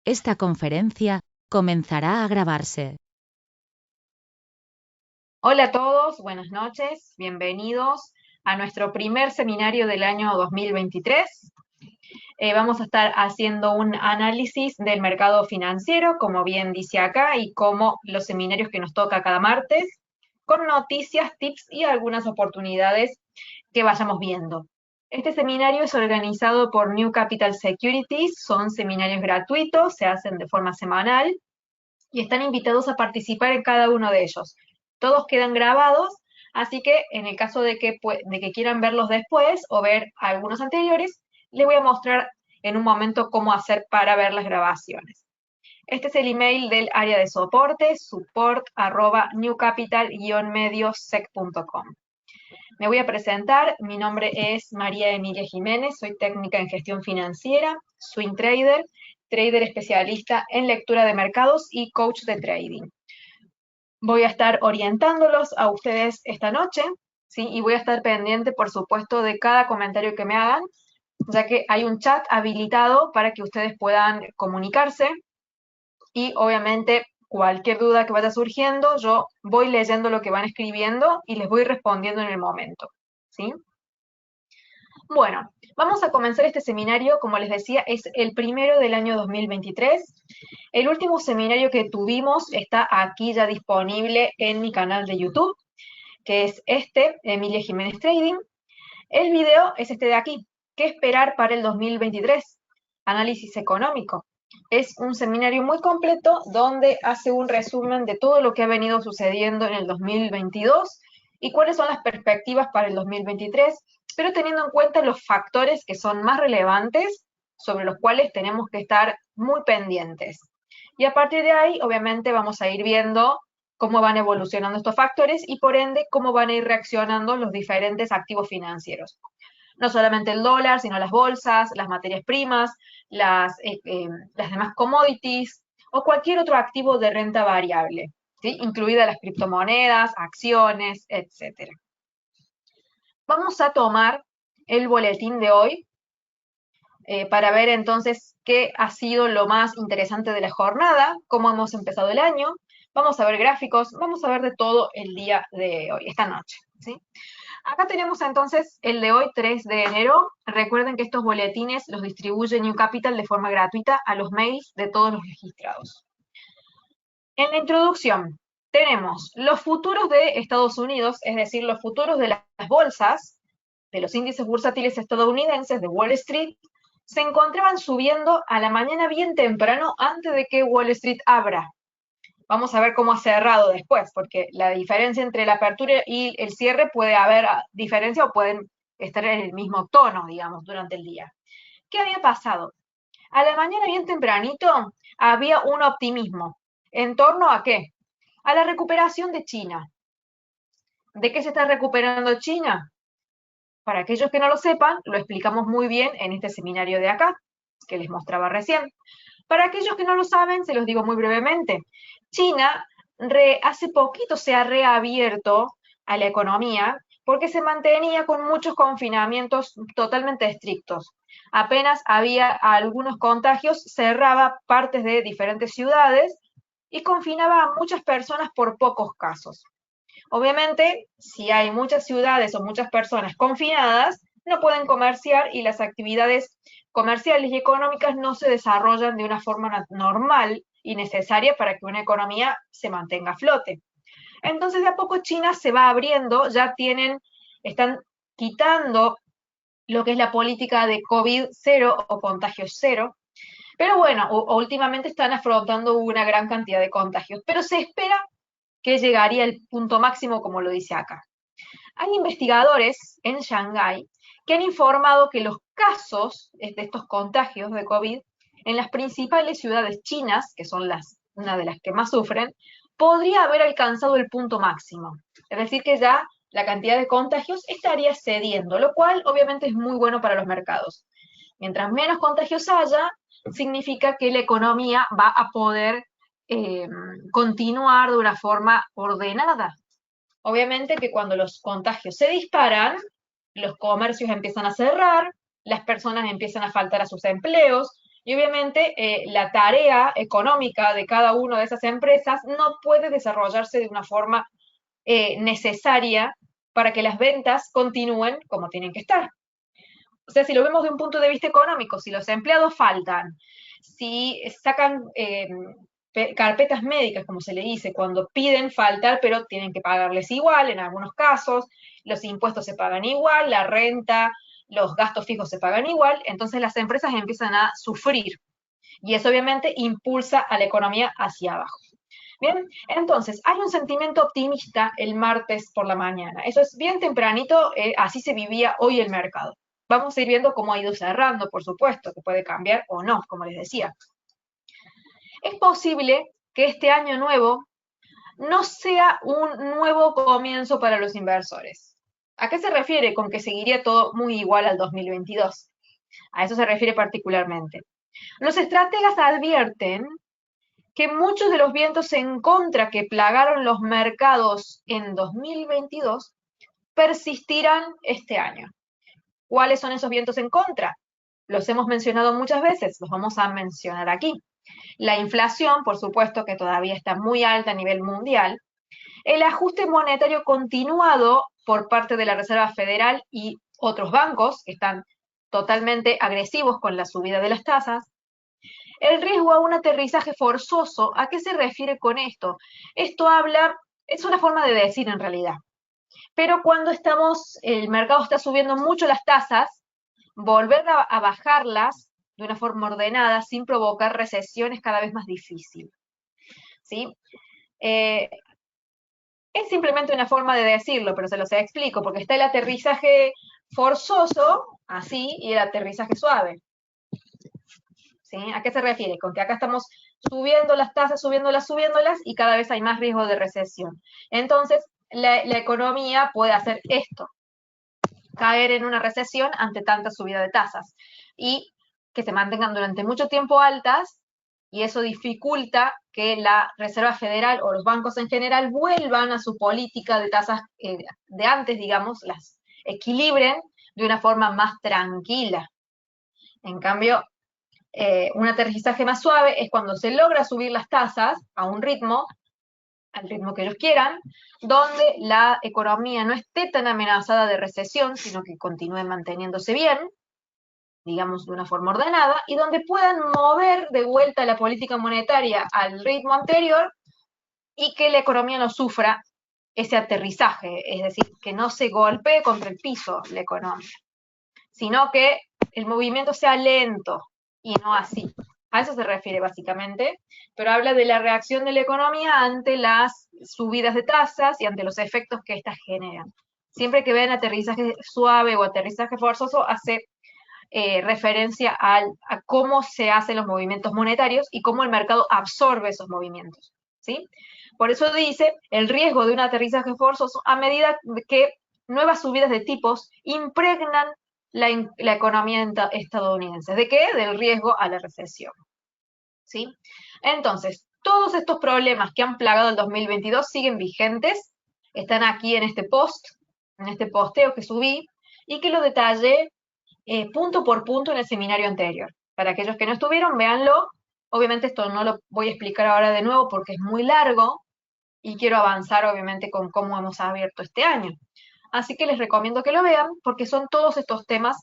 Esta conferencia comenzará a grabarse. Hola a todos, buenas noches, bienvenidos a nuestro primer seminario del año 2023. Vamos a estar haciendo un análisis del mercado financiero, como bien dice acá, y como los seminarios que nos toca cada martes, con noticias, tips y algunas oportunidades que vayamos viendo. Este seminario es organizado por New Capital Securities, son seminarios gratuitos, se hacen de forma semanal y están invitados a participar en cada uno de ellos. Todos quedan grabados, así que en el caso de que quieran verlos después o ver algunos anteriores, les voy a mostrar en un momento cómo hacer para ver las grabaciones. Este es el email del área de soporte, support@newcapital-mediosec.com. Me voy a presentar, mi nombre es María Emilia Jiménez, soy técnica en gestión financiera, swing trader, trader especialista en lectura de mercados y coach de trading. Voy a estar orientándolos a ustedes esta noche, ¿sí? Y voy a estar pendiente, por supuesto, de cada comentario que me hagan, ya que hay un chat habilitado para que ustedes puedan comunicarse y obviamente cualquier duda que vaya surgiendo, yo voy leyendo lo que van escribiendo y les voy respondiendo en el momento, ¿sí? Bueno, vamos a comenzar este seminario, como les decía, es el primero del año 2023. El último seminario que tuvimos está aquí ya disponible en mi canal de YouTube, que es este, Emilia Jiménez Trading. El video es este de aquí, ¿qué esperar para el 2023? Análisis económico. Es un seminario muy completo donde hace un resumen de todo lo que ha venido sucediendo en el 2022 y cuáles son las perspectivas para el 2023, pero teniendo en cuenta los factores que son más relevantes sobre los cuales tenemos que estar muy pendientes. Y a partir de ahí, obviamente, vamos a ir viendo cómo van evolucionando estos factores y por ende cómo van a ir reaccionando los diferentes activos financieros. No solamente el dólar, sino las bolsas, las materias primas, las demás commodities o cualquier otro activo de renta variable, ¿sí? Incluidas las criptomonedas, acciones, etc. Vamos a tomar el boletín de hoy para ver entonces qué ha sido lo más interesante de la jornada, cómo hemos empezado el año. Vamos a ver gráficos, vamos a ver de todo el día de hoy, esta noche, ¿sí? Acá tenemos entonces el de hoy, 3 de enero. Recuerden que estos boletines los distribuye New Capital de forma gratuita a los mails de todos los registrados. En la introducción tenemos los futuros de Estados Unidos, es decir, los futuros de las bolsas, de los índices bursátiles estadounidenses de Wall Street, se encontraban subiendo a la mañana bien temprano antes de que Wall Street abra. Vamos a ver cómo ha cerrado después, porque la diferencia entre la apertura y el cierre puede haber diferencia o pueden estar en el mismo tono, digamos, durante el día. ¿Qué había pasado? A la mañana bien tempranito había un optimismo. ¿En torno a qué? A la recuperación de China. ¿De qué se está recuperando China? Para aquellos que no lo sepan, lo explicamos muy bien en este seminario de acá, que les mostraba recién. Para aquellos que no lo saben, se los digo muy brevemente. China hace poquito se ha reabierto a la economía porque se mantenía con muchos confinamientos totalmente estrictos. Apenas había algunos contagios, cerraba partes de diferentes ciudades y confinaba a muchas personas por pocos casos. Obviamente, si hay muchas ciudades o muchas personas confinadas, no pueden comerciar y las actividades comerciales y económicas no se desarrollan de una forma normal y necesaria para que una economía se mantenga a flote. Entonces, de a poco China se va abriendo, están quitando lo que es la política de COVID cero o contagios cero, pero bueno, últimamente están afrontando una gran cantidad de contagios, pero se espera que llegaría al punto máximo, como lo dice acá. Hay investigadores en Shanghái que han informado que los casos de estos contagios de COVID en las principales ciudades chinas, que son una de las que más sufren, podría haber alcanzado el punto máximo. Es decir, que ya la cantidad de contagios estaría cediendo, lo cual obviamente es muy bueno para los mercados. Mientras menos contagios haya, significa que la economía va a poder eh, continuar de una forma ordenada. Obviamente que cuando los contagios se disparan, los comercios empiezan a cerrar, las personas empiezan a faltar a sus empleos, Y obviamente la tarea económica de cada una de esas empresas no puede desarrollarse de una forma necesaria para que las ventas continúen como tienen que estar. O sea, si lo vemos de un punto de vista económico, si los empleados faltan, si sacan carpetas médicas, como se le dice, cuando piden faltar, pero tienen que pagarles igual en algunos casos, los impuestos se pagan igual, la renta, los gastos fijos se pagan igual, entonces las empresas empiezan a sufrir y eso obviamente impulsa a la economía hacia abajo. Bien, entonces hay un sentimiento optimista el martes por la mañana. Eso es bien tempranito, así se vivía hoy el mercado. Vamos a ir viendo cómo ha ido cerrando, por supuesto, que puede cambiar o no, como les decía. Es posible que este año nuevo no sea un nuevo comienzo para los inversores. ¿A qué se refiere con que seguiría todo muy igual al 2022? A eso se refiere particularmente. Los estrategas advierten que muchos de los vientos en contra que plagaron los mercados en 2022 persistirán este año. ¿Cuáles son esos vientos en contra? Los hemos mencionado muchas veces, los vamos a mencionar aquí. La inflación, por supuesto, que todavía está muy alta a nivel mundial. El ajuste monetario continuado por parte de la Reserva Federal y otros bancos que están totalmente agresivos con la subida de las tasas. El riesgo a un aterrizaje forzoso, ¿a qué se refiere con esto? Esto habla, es una forma de decir en realidad. Pero cuando el mercado está subiendo mucho las tasas, volver a bajarlas de una forma ordenada sin provocar recesión es cada vez más difícil. ¿Sí? Es simplemente una forma de decirlo, pero se los explico, porque está el aterrizaje forzoso, así, y el aterrizaje suave. ¿Sí? ¿A qué se refiere? Con que acá estamos subiendo las tasas, subiéndolas, y cada vez hay más riesgo de recesión. Entonces, la economía puede hacer esto, caer en una recesión ante tanta subida de tasas y que se mantengan durante mucho tiempo altas, y eso dificulta que la Reserva Federal o los bancos en general vuelvan a su política de tasas de antes, digamos, las equilibren de una forma más tranquila. En cambio, un aterrizaje más suave es cuando se logra subir las tasas a un ritmo, al ritmo que ellos quieran, donde la economía no esté tan amenazada de recesión, sino que continúe manteniéndose bien, digamos de una forma ordenada, y donde puedan mover de vuelta la política monetaria al ritmo anterior y que la economía no sufra ese aterrizaje, es decir, que no se golpee contra el piso la economía, sino que el movimiento sea lento y no así. A eso se refiere básicamente, pero habla de la reacción de la economía ante las subidas de tasas y ante los efectos que éstas generan. Siempre que vean aterrizaje suave o aterrizaje forzoso, hace referencia a cómo se hacen los movimientos monetarios y cómo el mercado absorbe esos movimientos. ¿Sí? Por eso dice el riesgo de un aterrizaje forzoso a medida que nuevas subidas de tipos impregnan la economía estadounidense. ¿De qué? Del riesgo a la recesión. ¿Sí? Entonces, todos estos problemas que han plagado el 2022 siguen vigentes, están aquí en este post, en este posteo que subí, y que lo detallé punto por punto en el seminario anterior. Para aquellos que no estuvieron, véanlo. Obviamente esto no lo voy a explicar ahora de nuevo porque es muy largo y quiero avanzar obviamente con cómo hemos abierto este año. Así que les recomiendo que lo vean porque son todos estos temas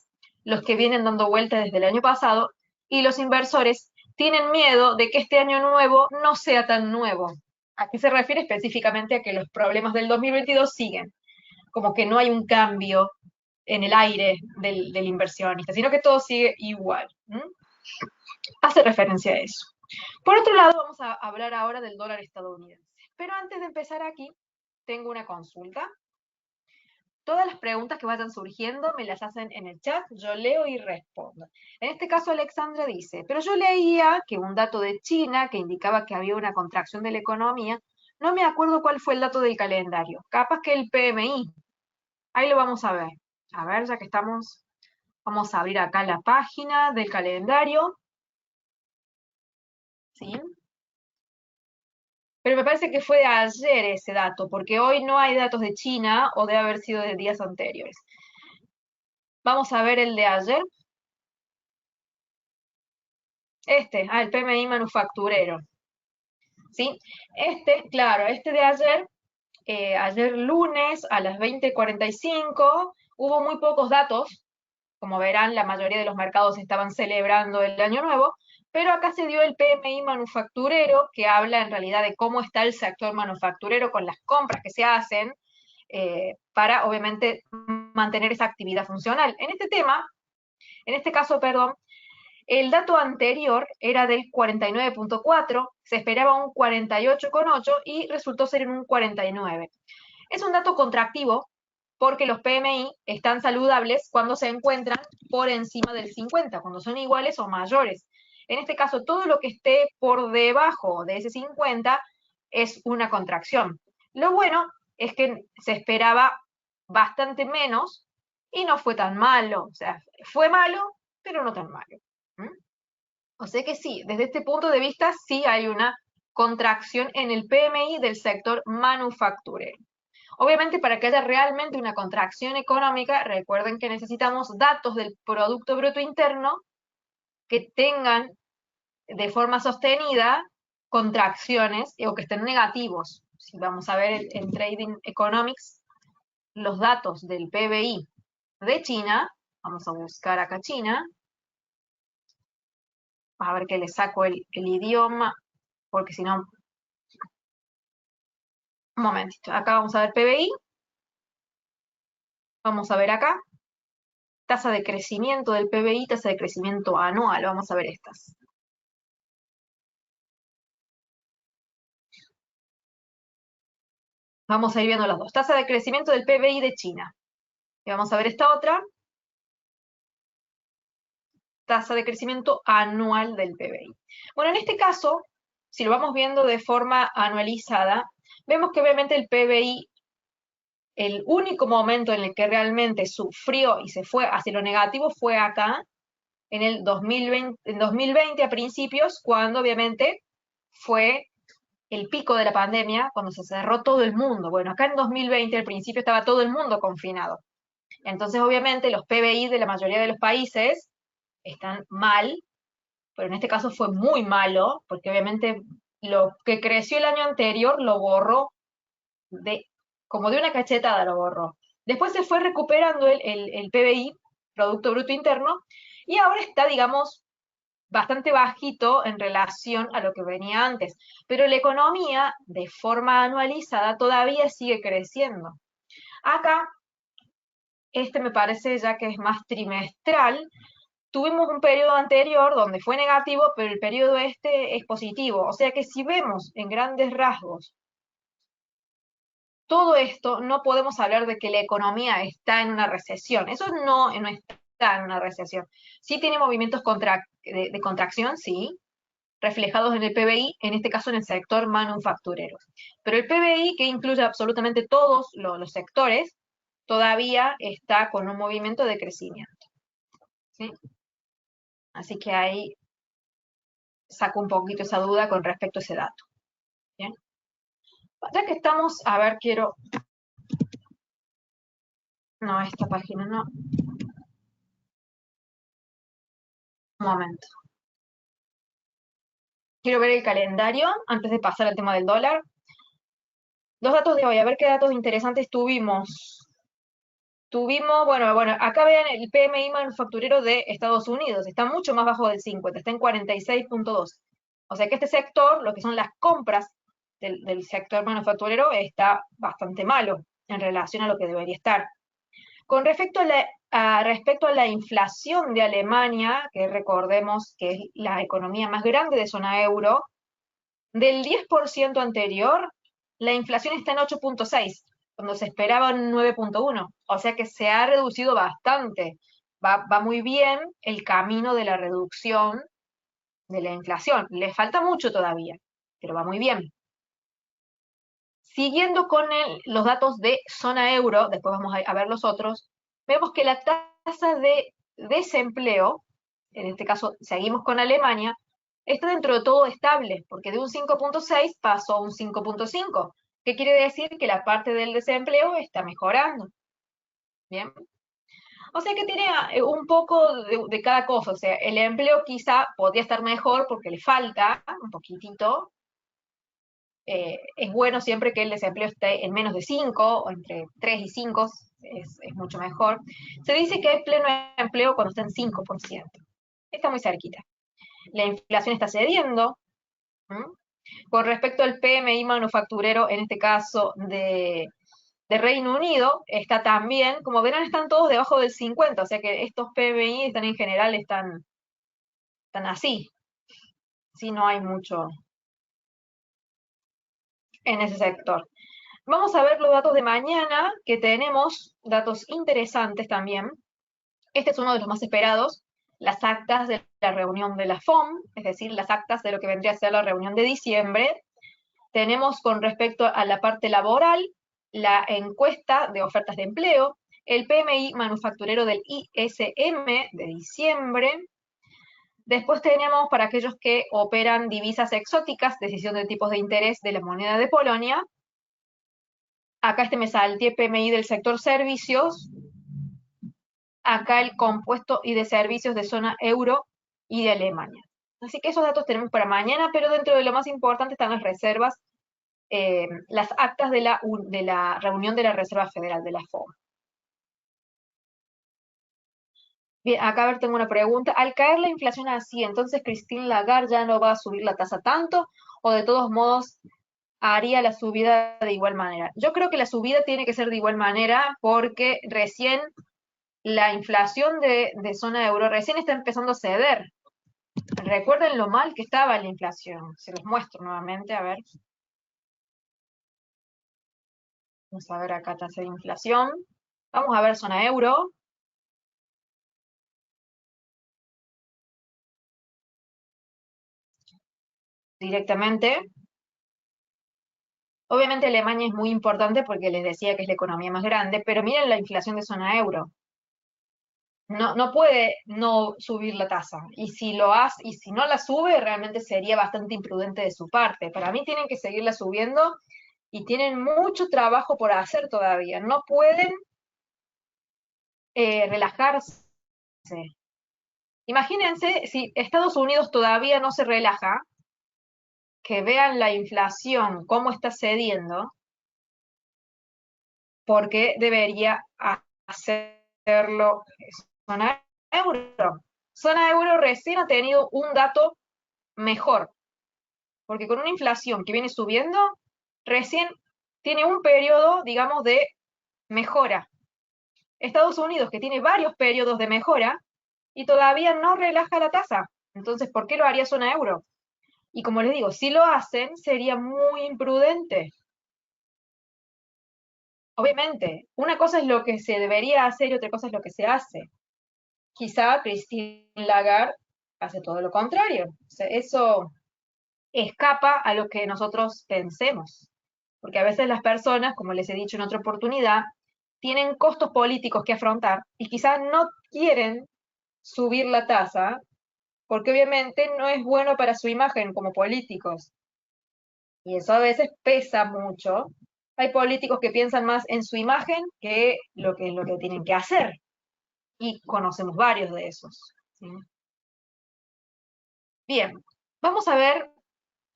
los que vienen dando vuelta desde el año pasado y los inversores tienen miedo de que este año nuevo no sea tan nuevo. ¿A qué se refiere específicamente? A que los problemas del 2022 siguen, como que no hay un cambio en el aire del inversionista, sino que todo sigue igual. Hace referencia a eso. Por otro lado, vamos a hablar ahora del dólar estadounidense. Pero antes de empezar aquí, tengo una consulta. Todas las preguntas que vayan surgiendo me las hacen en el chat, yo leo y respondo. En este caso, Alexandra dice, pero yo leía que un dato de China que indicaba que había una contracción de la economía, no me acuerdo cuál fue el dato del calendario, capaz que el PMI. Ahí lo vamos a ver. A ver, ya que estamos, vamos a abrir acá la página del calendario. ¿Sí? Pero me parece que fue de ayer ese dato, porque hoy no hay datos de China o debe haber sido de días anteriores. Vamos a ver el de ayer. El PMI manufacturero, ¿sí? Claro, de ayer, ayer lunes a las 20:45, hubo muy pocos datos. Como verán, la mayoría de los mercados estaban celebrando el año nuevo, pero acá se dio el PMI manufacturero, que habla en realidad de cómo está el sector manufacturero con las compras que se hacen, para obviamente mantener esa actividad funcional. En este caso, perdón, el dato anterior era del 49.4, se esperaba un 48,8 y resultó ser en un 49. Es un dato contractivo porque los PMI están saludables cuando se encuentran por encima del 50, cuando son iguales o mayores. En este caso, todo lo que esté por debajo de ese 50 es una contracción. Lo bueno es que se esperaba bastante menos y no fue tan malo. O sea, fue malo, pero no tan malo. O sea que sí, desde este punto de vista sí hay una contracción en el PMI del sector manufacturero. Obviamente, para que haya realmente una contracción económica, recuerden que necesitamos datos del Producto Bruto Interno que tengan de forma sostenida contracciones o que estén negativos. Si vamos a ver en Trading Economics los datos del PBI de China, vamos a buscar acá China, a ver que le saco el idioma, porque si no, un momentito, acá vamos a ver PBI, vamos a ver acá, tasa de crecimiento del PBI, tasa de crecimiento anual, vamos a ver estas. Vamos a ir viendo las dos. Tasa de crecimiento del PBI de China. Y vamos a ver esta otra. Tasa de crecimiento anual del PBI. Bueno, en este caso, si lo vamos viendo de forma anualizada, vemos que obviamente el PBI, el único momento en el que realmente sufrió y se fue hacia lo negativo fue acá, en el 2020 a principios, cuando obviamente fue el pico de la pandemia, cuando se cerró todo el mundo. Bueno, acá en 2020 al principio estaba todo el mundo confinado. Entonces, obviamente, los PBI de la mayoría de los países están mal, pero en este caso fue muy malo, porque obviamente lo que creció el año anterior lo borró, como de una cachetada lo borró. Después se fue recuperando el PBI, Producto Bruto Interno, y ahora está, digamos, bastante bajito en relación a lo que venía antes. Pero la economía, de forma anualizada, todavía sigue creciendo. Acá, me parece ya que es más trimestral. Tuvimos un periodo anterior donde fue negativo, pero el periodo es positivo. O sea que si vemos en grandes rasgos todo esto, no podemos hablar de que la economía está en una recesión. Eso no está en una recesión. Sí tiene movimientos de contracción, sí, reflejados en el PBI, en este caso en el sector manufacturero. Pero el PBI, que incluye absolutamente todos los sectores, todavía está con un movimiento de crecimiento. ¿Sí? Así que ahí saco un poquito esa duda con respecto a ese dato. ¿Bien? Ya que estamos, a ver, quiero... No, esta página no. Un momento. Quiero ver el calendario antes de pasar al tema del dólar. Los datos de hoy, a ver qué datos interesantes tuvimos. Bueno, acá vean el PMI manufacturero de Estados Unidos, está mucho más bajo del 50, está en 46.2. O sea que este sector, lo que son las compras del sector manufacturero, está bastante malo en relación a lo que debería estar. Con respecto a la inflación de Alemania, que recordemos que es la economía más grande de zona euro, del 10% anterior, la inflación está en 8.6, cuando se esperaba 9.1. O sea que se ha reducido bastante. Va muy bien el camino de la reducción de la inflación. Le falta mucho todavía, pero va muy bien. Siguiendo con los datos de zona euro, después vamos a ver los otros, vemos que la tasa de desempleo, en este caso seguimos con Alemania, está dentro de todo estable, porque de un 5.6 pasó a un 5.5. ¿Qué quiere decir? Que la parte del desempleo está mejorando. Bien. O sea que tiene un poco de cada cosa. O sea, el empleo quizá podría estar mejor porque le falta un poquitito. Es bueno siempre que el desempleo esté en menos de 5 o entre 3 y 5, es mucho mejor. Se dice que hay pleno empleo cuando está en 5%. Está muy cerquita. La inflación está cediendo. ¿M? Con respecto al PMI manufacturero, en este caso de Reino Unido, está también, como verán, están todos debajo del 50, o sea que estos PMI están en general, están así, si no hay mucho en ese sector. Vamos a ver los datos de mañana, que tenemos datos interesantes también. Este es uno de los más esperados, las actas de la reunión de la FOM, es decir, las actas de lo que vendría a ser la reunión de diciembre. Tenemos con respecto a la parte laboral, la encuesta de ofertas de empleo, el PMI manufacturero del ISM de diciembre. Después tenemos para aquellos que operan divisas exóticas, decisión de tipos de interés de la moneda de Polonia. Acá me salté PMI del sector servicios. Acá el compuesto y de servicios de zona euro y de Alemania. Así que esos datos tenemos para mañana, pero dentro de lo más importante están las reservas, las actas de la reunión de la Reserva Federal de la FOM. Bien, acá a ver, tengo una pregunta. Al caer la inflación así, entonces Christine Lagarde ya no va a subir la tasa tanto, o de todos modos haría la subida de igual manera. Yo creo que la subida tiene que ser de igual manera porque recién la inflación de zona euro recién está empezando a ceder. Recuerden lo mal que estaba la inflación. Se los muestro nuevamente, a ver. Vamos a ver acá tasa de inflación. Vamos a ver zona euro. Directamente. Obviamente Alemania es muy importante porque les decía que es la economía más grande, pero miren la inflación de zona euro. No, no puede no subir la tasa. Y si lo hace, y si no la sube, realmente sería bastante imprudente de su parte. Para mí tienen que seguirla subiendo y tienen mucho trabajo por hacer todavía. No pueden relajarse. Imagínense si Estados Unidos todavía no se relaja, que vean la inflación, cómo está cediendo, porque debería hacerlo zona euro. Zona euro recién ha tenido un dato mejor, porque con una inflación que viene subiendo, recién tiene un periodo, digamos, de mejora. Estados Unidos, que tiene varios periodos de mejora, y todavía no relaja la tasa. Entonces, ¿por qué lo haría zona euro? Y como les digo, si lo hacen, sería muy imprudente. Obviamente, una cosa es lo que se debería hacer y otra cosa es lo que se hace. Quizá Christine Lagarde hace todo lo contrario. O sea, eso escapa a lo que nosotros pensemos. Porque a veces las personas, como les he dicho en otra oportunidad, tienen costos políticos que afrontar y quizás no quieren subir la tasa porque obviamente no es bueno para su imagen como políticos. Y eso a veces pesa mucho. Hay políticos que piensan más en su imagen que lo que tienen que hacer. Y conocemos varios de esos. ¿Sí? Bien, vamos a ver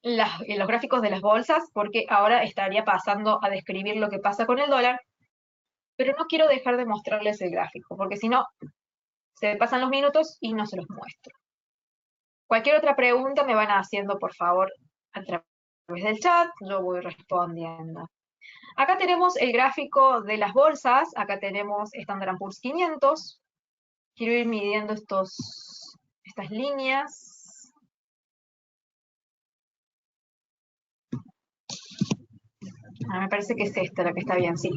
los gráficos de las bolsas, porque ahora estaría pasando a describir lo que pasa con el dólar, pero no quiero dejar de mostrarles el gráfico, porque si no, se pasan los minutos y no se los muestro. Cualquier otra pregunta me van haciendo, por favor, a través del chat, yo voy respondiendo. Acá tenemos el gráfico de las bolsas, acá tenemos Standard & Poor's 500. Quiero ir midiendo estas líneas. Me parece que es esta la que está bien, sí.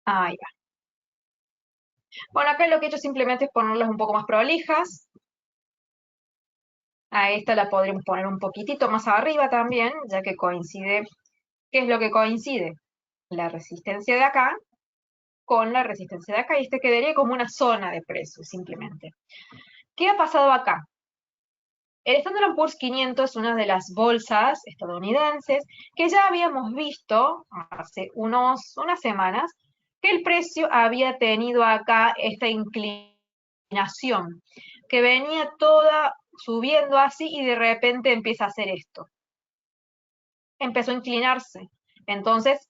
Ahí va. Bueno, acá lo que he hecho simplemente es ponerlas un poco más prolijas. A esta la podremos poner un poquitito más arriba también, ya que coincide. ¿Qué es lo que coincide? La resistencia de acá con la resistencia de acá, y este quedaría como una zona de precios, simplemente. ¿Qué ha pasado acá? El Standard Poor's 500 es una de las bolsas estadounidenses que ya habíamos visto hace unas semanas que el precio había tenido acá esta inclinación, que venía toda subiendo así y de repente empieza a hacer esto. Empezó a inclinarse. Entonces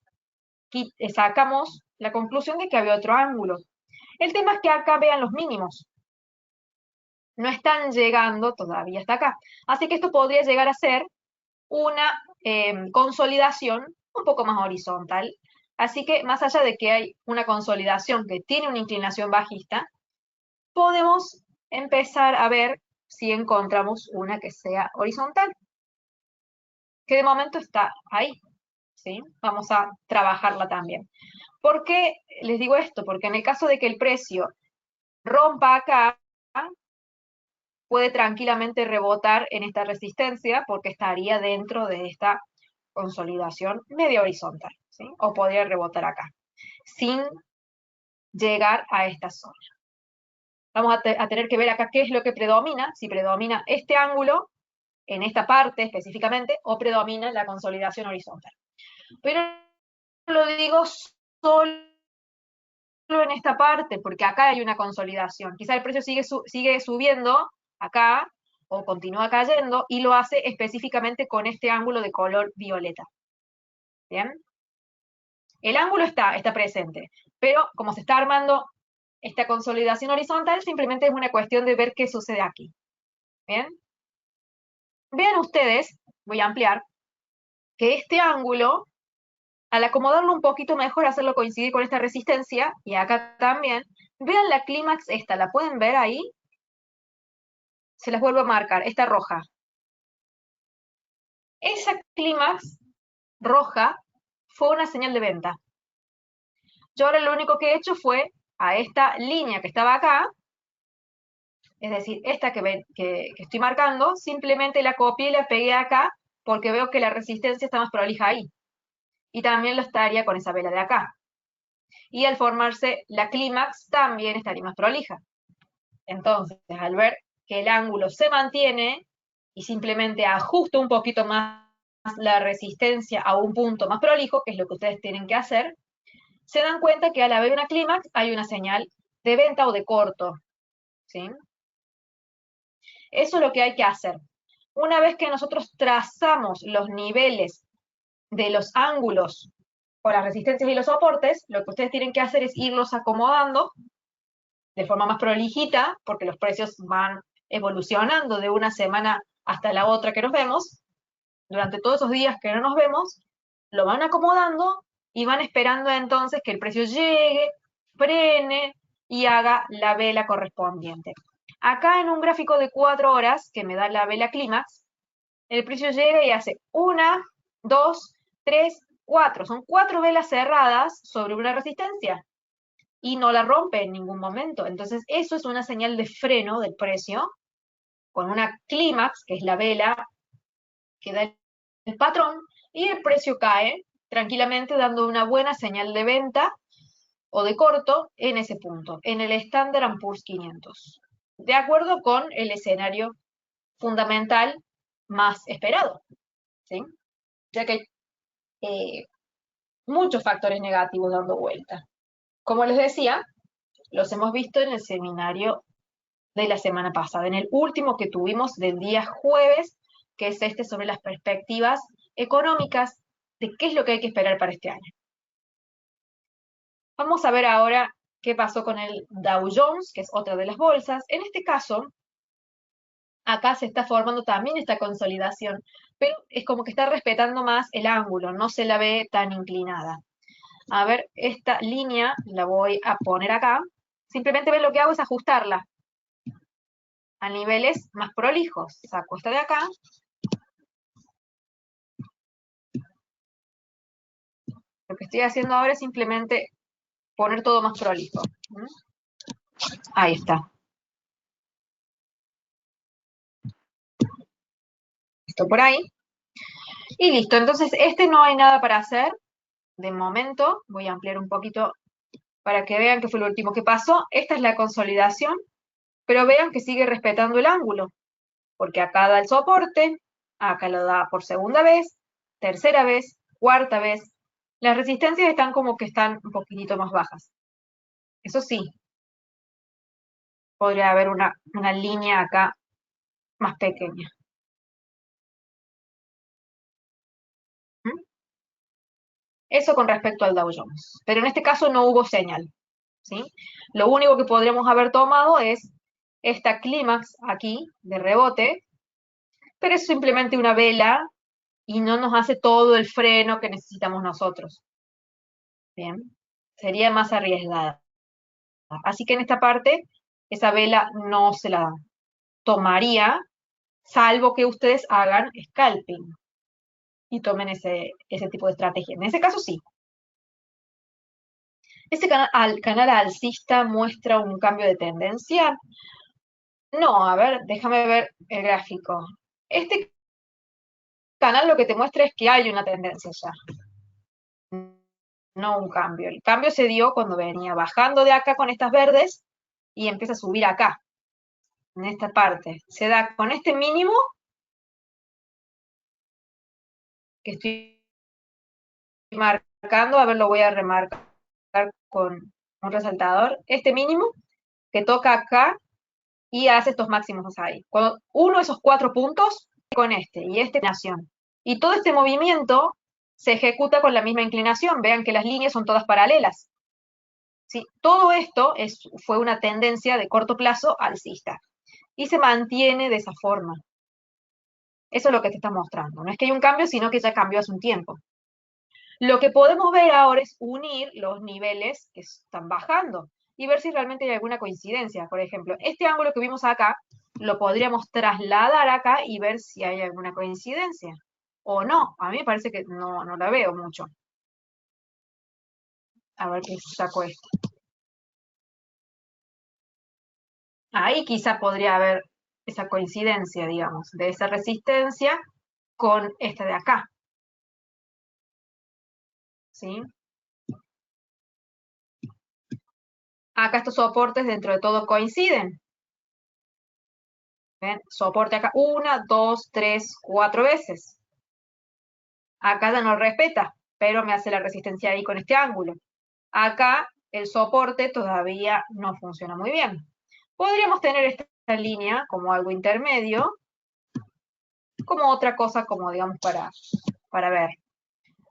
sacamos la conclusión de que había otro ángulo. El tema es que acá vean los mínimos. No están llegando todavía hasta acá. Así que esto podría llegar a ser una consolidación un poco más horizontal. Así que más allá de que hay una consolidación que tiene una inclinación bajista, podemos empezar a ver si encontramos una que sea horizontal, que de momento está ahí, ¿sí? Vamos a trabajarla también. ¿Por qué les digo esto? Porque en el caso de que el precio rompa acá, puede tranquilamente rebotar en esta resistencia porque estaría dentro de esta consolidación media horizontal, ¿sí? O podría rebotar acá, sin llegar a esta zona. Vamos a tener que ver acá qué es lo que predomina, si predomina este ángulo en esta parte específicamente o predomina la consolidación horizontal. Pero lo digo solo en esta parte porque acá hay una consolidación. Quizá el precio sigue subiendo acá o continúa cayendo y lo hace específicamente con este ángulo de color violeta. ¿Bien? El ángulo está presente, pero como se está armando esta consolidación horizontal, simplemente es una cuestión de ver qué sucede aquí. ¿Bien? Vean ustedes, voy a ampliar, que este ángulo, al acomodarlo un poquito mejor, hacerlo coincidir con esta resistencia, y acá también, vean la clímax esta, ¿la pueden ver ahí? Se las vuelvo a marcar, esta roja. Esa clímax roja fue una señal de venta. Yo ahora lo único que he hecho fue a esta línea que estaba acá, es decir, esta que estoy marcando, simplemente la copié y la pegué acá porque veo que la resistencia está más prolija ahí. Y también lo estaría con esa vela de acá. Y al formarse la clímax también estaría más prolija. Entonces, al ver que el ángulo se mantiene y simplemente ajusto un poquito más la resistencia a un punto más prolijo, que es lo que ustedes tienen que hacer, se dan cuenta que al haber una clímax hay una señal de venta o de corto, ¿sí? Eso es lo que hay que hacer. Una vez que nosotros trazamos los niveles de los ángulos o las resistencias y los soportes, lo que ustedes tienen que hacer es irlos acomodando de forma más prolijita, porque los precios van evolucionando de una semana hasta la otra que nos vemos. Durante todos esos días que no nos vemos, lo van acomodando y van esperando entonces que el precio llegue, frene y haga la vela correspondiente. Acá en un gráfico de 4 horas, que me da la vela clímax, el precio llega y hace 1, 2, 3, 4. Son 4 velas cerradas sobre una resistencia y no la rompe en ningún momento. Entonces eso es una señal de freno del precio con una clímax, que es la vela que da el patrón, y el precio cae tranquilamente dando una buena señal de venta o de corto en ese punto, en el Standard Poor's 500, de acuerdo con el escenario fundamental más esperado, ¿sí? Ya que hay muchos factores negativos dando vuelta. Como les decía, los hemos visto en el seminario de la semana pasada, en el último que tuvimos del día jueves, que es este sobre las perspectivas económicas de qué es lo que hay que esperar para este año. Vamos a ver ahora qué pasó con el Dow Jones, que es otra de las bolsas. En este caso, acá se está formando también esta consolidación, pero es como que está respetando más el ángulo, no se la ve tan inclinada. A ver, esta línea la voy a poner acá. Simplemente ven lo que hago es ajustarla a niveles más prolijos. Saco esta de acá. Lo que estoy haciendo ahora es simplemente poner todo más prolijo. Ahí está. Esto por ahí. Y listo. Entonces, este no hay nada para hacer. De momento, voy a ampliar un poquito para que vean qué fue lo último que pasó. Esta es la consolidación, pero vean que sigue respetando el ángulo. porque acá da el soporte, acá lo da por segunda vez, tercera vez, cuarta vez. Las resistencias están como que están un poquitito más bajas. Eso sí, podría haber una línea acá más pequeña. ¿Mm? Eso con respecto al Dow Jones. Pero en este caso no hubo señal, ¿sí? Lo único que podríamos haber tomado es esta clímax aquí de rebote, pero es simplemente una vela y no nos hace todo el freno que necesitamos nosotros. Bien, sería más arriesgada. Así que en esta parte, esa vela no se la tomaría, salvo que ustedes hagan scalping y tomen ese tipo de estrategia. En ese caso sí. Este canal alcista muestra un cambio de tendencia. No, a ver, déjame ver el gráfico. Este canal lo que te muestra es que hay una tendencia ya, no un cambio. El cambio se dio cuando venía bajando de acá con estas verdes y empieza a subir acá, en esta parte. Se da con este mínimo que estoy marcando, a ver, lo voy a remarcar con un resaltador. Este mínimo que toca acá y hace estos máximos ahí. Cuando uno de esos 4 puntos con este y esta inclinación. Y todo este movimiento se ejecuta con la misma inclinación. Vean que las líneas son todas paralelas. ¿Sí? Todo esto fue una tendencia de corto plazo alcista. Y se mantiene de esa forma. Eso es lo que te está mostrando. No es que hay un cambio, sino que ya cambió hace un tiempo. Lo que podemos ver ahora es unir los niveles que están bajando y ver si realmente hay alguna coincidencia. Por ejemplo, este ángulo que vimos acá, lo podríamos trasladar acá y ver si hay alguna coincidencia. O no, a mí me parece que no la veo mucho. A ver qué saco esto. Ahí quizá podría haber esa coincidencia, digamos, de esa resistencia con esta de acá. ¿Sí? Acá estos soportes dentro de todo coinciden. ¿Ven? Soporte acá 1, 2, 3, 4 veces. Acá ya no respeta, pero me hace la resistencia ahí con este ángulo. Acá el soporte todavía no funciona muy bien. Podríamos tener esta línea como algo intermedio, como otra cosa, como digamos, para ver.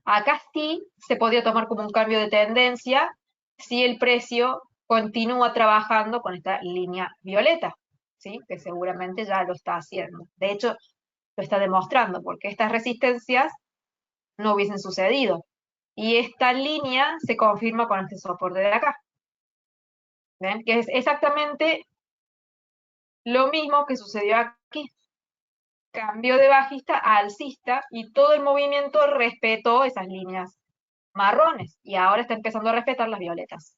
Acá sí se podría tomar como un cambio de tendencia si el precio continúa trabajando con esta línea violeta, ¿sí? Que seguramente ya lo está haciendo. De hecho, lo está demostrando, porque estas resistencias no hubiesen sucedido. Y esta línea se confirma con este soporte de acá. ¿Ven? Que es exactamente lo mismo que sucedió aquí. Cambió de bajista a alcista y todo el movimiento respetó esas líneas marrones. Y ahora está empezando a respetar las violetas.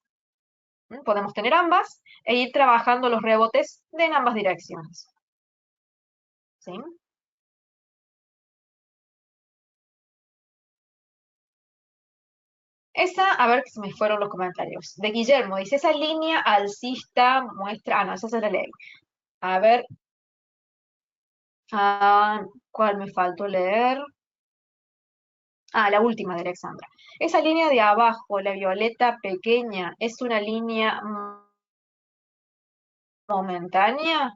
Podemos tener ambas e ir trabajando los rebotes en ambas direcciones. ¿Sí? Esa, a ver que se me fueron los comentarios. De Guillermo, dice, esa línea alcista muestra, no, esa se la leí. A ver, ¿cuál me faltó leer? La última de Alexandra. Esa línea de abajo, la violeta pequeña, ¿es una línea momentánea?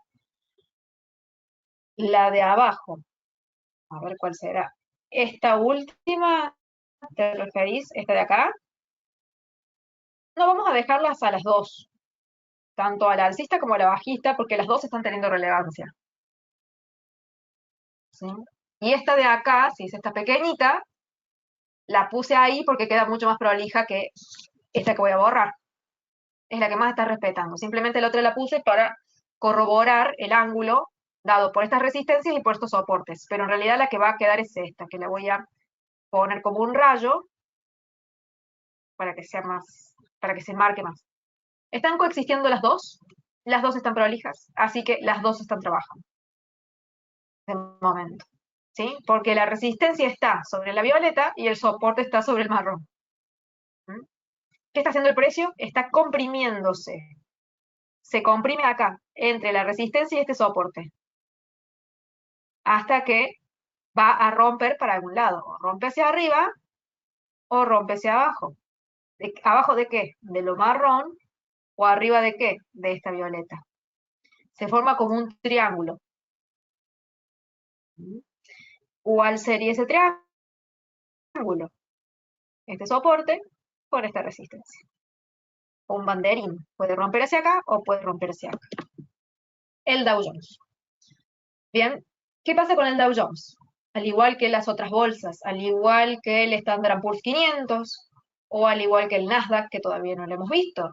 La de abajo, a ver cuál será. Esta última, ¿te referís? ¿Esta de acá? No, vamos a dejarlas a las dos, tanto a la alcista como a la bajista, porque las dos están teniendo relevancia. ¿Sí? Y esta de acá, si es esta pequeñita, la puse ahí porque queda mucho más prolija que esta que voy a borrar. Es la que más está respetando. Simplemente la otra la puse para corroborar el ángulo dado por estas resistencias y por estos soportes. Pero en realidad la que va a quedar es esta, que la voy a poner como un rayo para que sea más, para que se marque más. ¿Están coexistiendo las dos están prolijas, así que las dos están trabajando de momento. ¿Sí? Porque la resistencia está sobre la violeta y el soporte está sobre el marrón. ¿Mm? ¿Qué está haciendo el precio? Está comprimiéndose. Se comprime acá, entre la resistencia y este soporte. hasta que va a romper para algún lado. O rompe hacia arriba o rompe hacia abajo. ¿Abajo de qué? De lo marrón. ¿O arriba de qué? De esta violeta. Se forma como un triángulo. ¿Cuál sería ese triángulo? Este soporte con esta resistencia. Un banderín. Puede romper hacia acá o puede romper hacia acá. El Dow Jones. Bien, ¿qué pasa con el Dow Jones? Al igual que las otras bolsas, al igual que el Standard Poor's 500 o al igual que el Nasdaq, que todavía no lo hemos visto.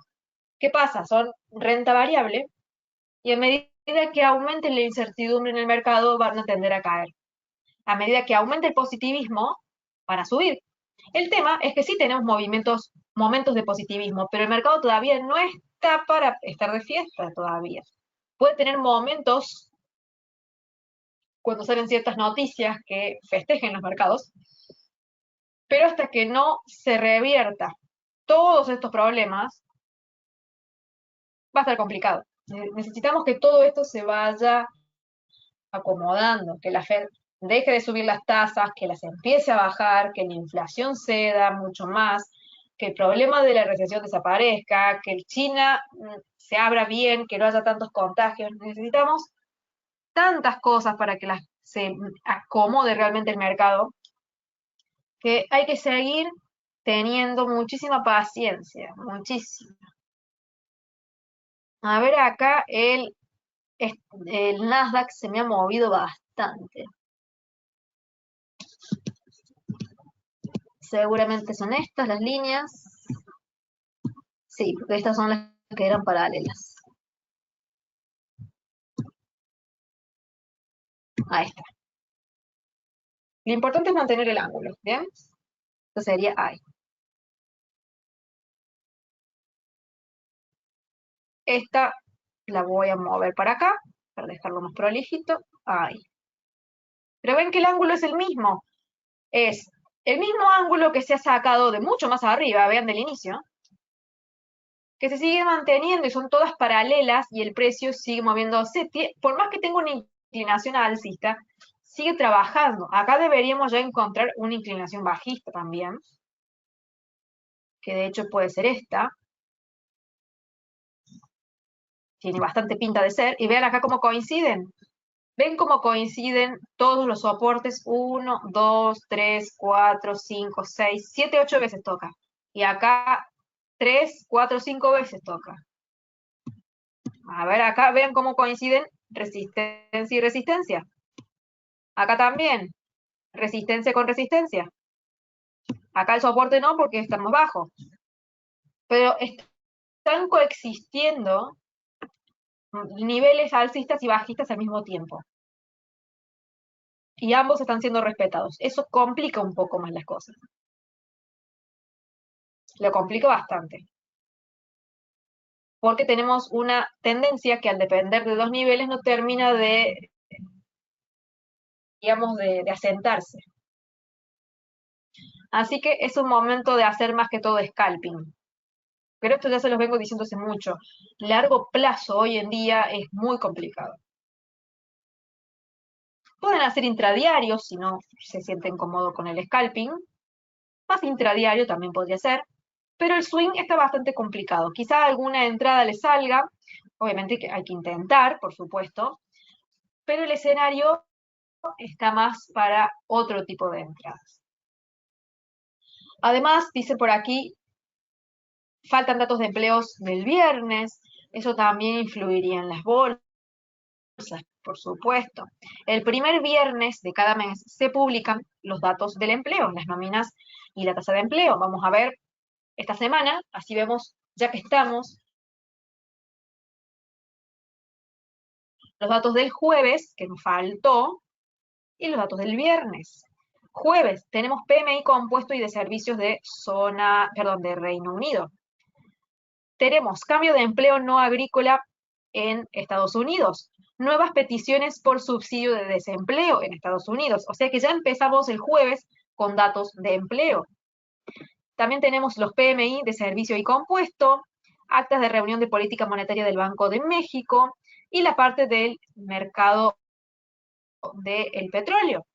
¿Qué pasa? Son renta variable y a medida que aumente la incertidumbre en el mercado van a tender a caer. A medida que aumente el positivismo, van a subir. El tema es que sí tenemos momentos de positivismo, pero el mercado todavía no está para estar de fiesta todavía. Puede tener momentos cuando salen ciertas noticias que festejen los mercados, pero hasta que no se revierta todos estos problemas, va a estar complicado. Necesitamos que todo esto se vaya acomodando, que la Fed deje de subir las tasas, que las empiece a bajar, que la inflación ceda mucho más, que el problema de la recesión desaparezca, que China se abra bien, que no haya tantos contagios. Necesitamos tantas cosas para que se acomode realmente el mercado, que hay que seguir teniendo muchísima paciencia, muchísima. A ver, acá el Nasdaq se me ha movido bastante. Seguramente son estas las líneas. Sí, porque estas son las que eran paralelas. Ahí está. Lo importante es mantener el ángulo, ¿bien? Esto sería ahí. Esta la voy a mover para acá, para dejarlo más prolijito. Ahí. Pero ven que el ángulo es el mismo. Es el mismo ángulo que se ha sacado de mucho más arriba, vean del inicio, que se sigue manteniendo y son todas paralelas y el precio sigue moviéndose. Por más que tenga una inclinación alcista, sigue trabajando. Acá deberíamos ya encontrar una inclinación bajista también, que de hecho puede ser esta. Tiene bastante pinta de ser. Y vean acá cómo coinciden. ¿Ven cómo coinciden todos los soportes? 1, 2, 3, 4, 5, 6, 7, 8 veces toca. Y acá 3, 4, 5 veces toca. A ver, acá vean cómo coinciden resistencia y resistencia. Acá también, resistencia con resistencia. Acá el soporte no, porque está más bajo. Pero están coexistiendo niveles alcistas y bajistas al mismo tiempo. Y ambos están siendo respetados. Eso complica un poco más las cosas. Lo complica bastante. Porque tenemos una tendencia que al depender de dos niveles no termina de, digamos, de asentarse. Así que es un momento de hacer más que todo scalping. Pero esto ya se los vengo diciendo hace mucho. Largo plazo hoy en día es muy complicado. Pueden hacer intradiarios si no se sienten cómodos con el scalping. Más intradiario también podría ser. Pero el swing está bastante complicado. Quizá alguna entrada le salga. Obviamente que hay que intentar, por supuesto. Pero el escenario está más para otro tipo de entradas. Además, dice por aquí, faltan datos de empleos del viernes. Eso también influiría en las bolsas, por supuesto. El primer viernes de cada mes se publican los datos del empleo, las nóminas y la tasa de empleo. Vamos a ver esta semana, así vemos, ya que estamos, los datos del jueves, que nos faltó, y los datos del viernes. Jueves, tenemos PMI compuesto y de servicios de de Reino Unido. Tenemos cambio de empleo no agrícola en Estados Unidos. Nuevas peticiones por subsidio de desempleo en Estados Unidos. O sea que ya empezamos el jueves con datos de empleo. También tenemos los PMI de servicio y compuesto, actas de reunión de política monetaria del Banco de México y la parte del mercado del petróleo.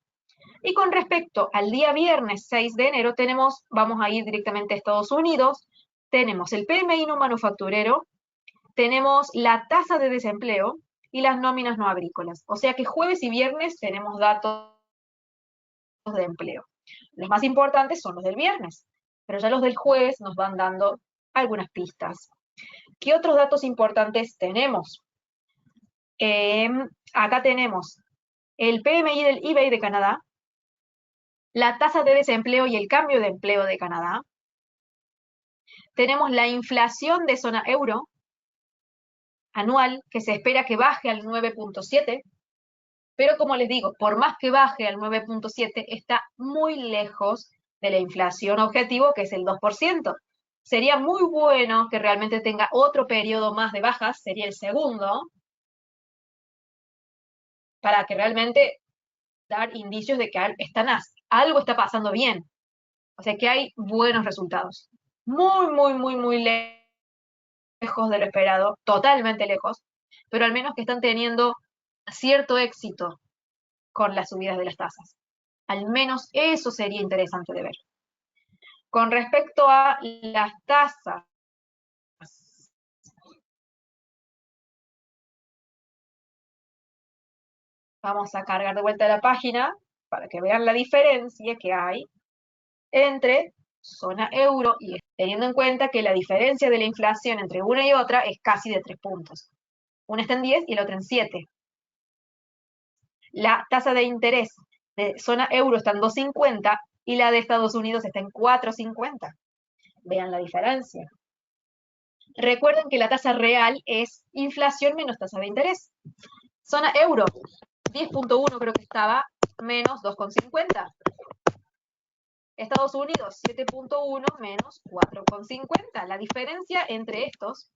Y con respecto al día viernes 6 de enero, vamos a ir directamente a Estados Unidos, tenemos el PMI no manufacturero, tenemos la tasa de desempleo y las nóminas no agrícolas. O sea que jueves y viernes tenemos datos de empleo. Los más importantes son los del viernes, pero ya los del jueves nos van dando algunas pistas. ¿Qué otros datos importantes tenemos? Acá tenemos el PMI del eBay de Canadá, la tasa de desempleo y el cambio de empleo de Canadá. Tenemos la inflación de zona euro anual, que se espera que baje al 9.7, pero como les digo, por más que baje al 9.7, está muy lejos de la inflación objetivo, que es el 2%. Sería muy bueno que realmente tenga otro periodo más de bajas, sería el segundo, para que realmente dar indicios de que algo está pasando bien. O sea que hay buenos resultados. Muy, muy, muy, muy lejos de lo esperado, totalmente lejos, pero al menos que están teniendo cierto éxito con las subidas de las tasas. Al menos eso sería interesante de ver. Con respecto a las tasas, vamos a cargar de vuelta la página para que vean la diferencia que hay entre zona euro y teniendo en cuenta que la diferencia de la inflación entre una y otra es casi de 3 puntos. Una está en 10 y la otra en 7. La tasa de interés de zona euro está en 2,50 y la de Estados Unidos está en 4,50. Vean la diferencia. Recuerden que la tasa real es inflación menos tasa de interés. Zona euro, 10.1 creo que estaba, menos 2,50. Estados Unidos, 7.1 menos 4,50. La diferencia entre estos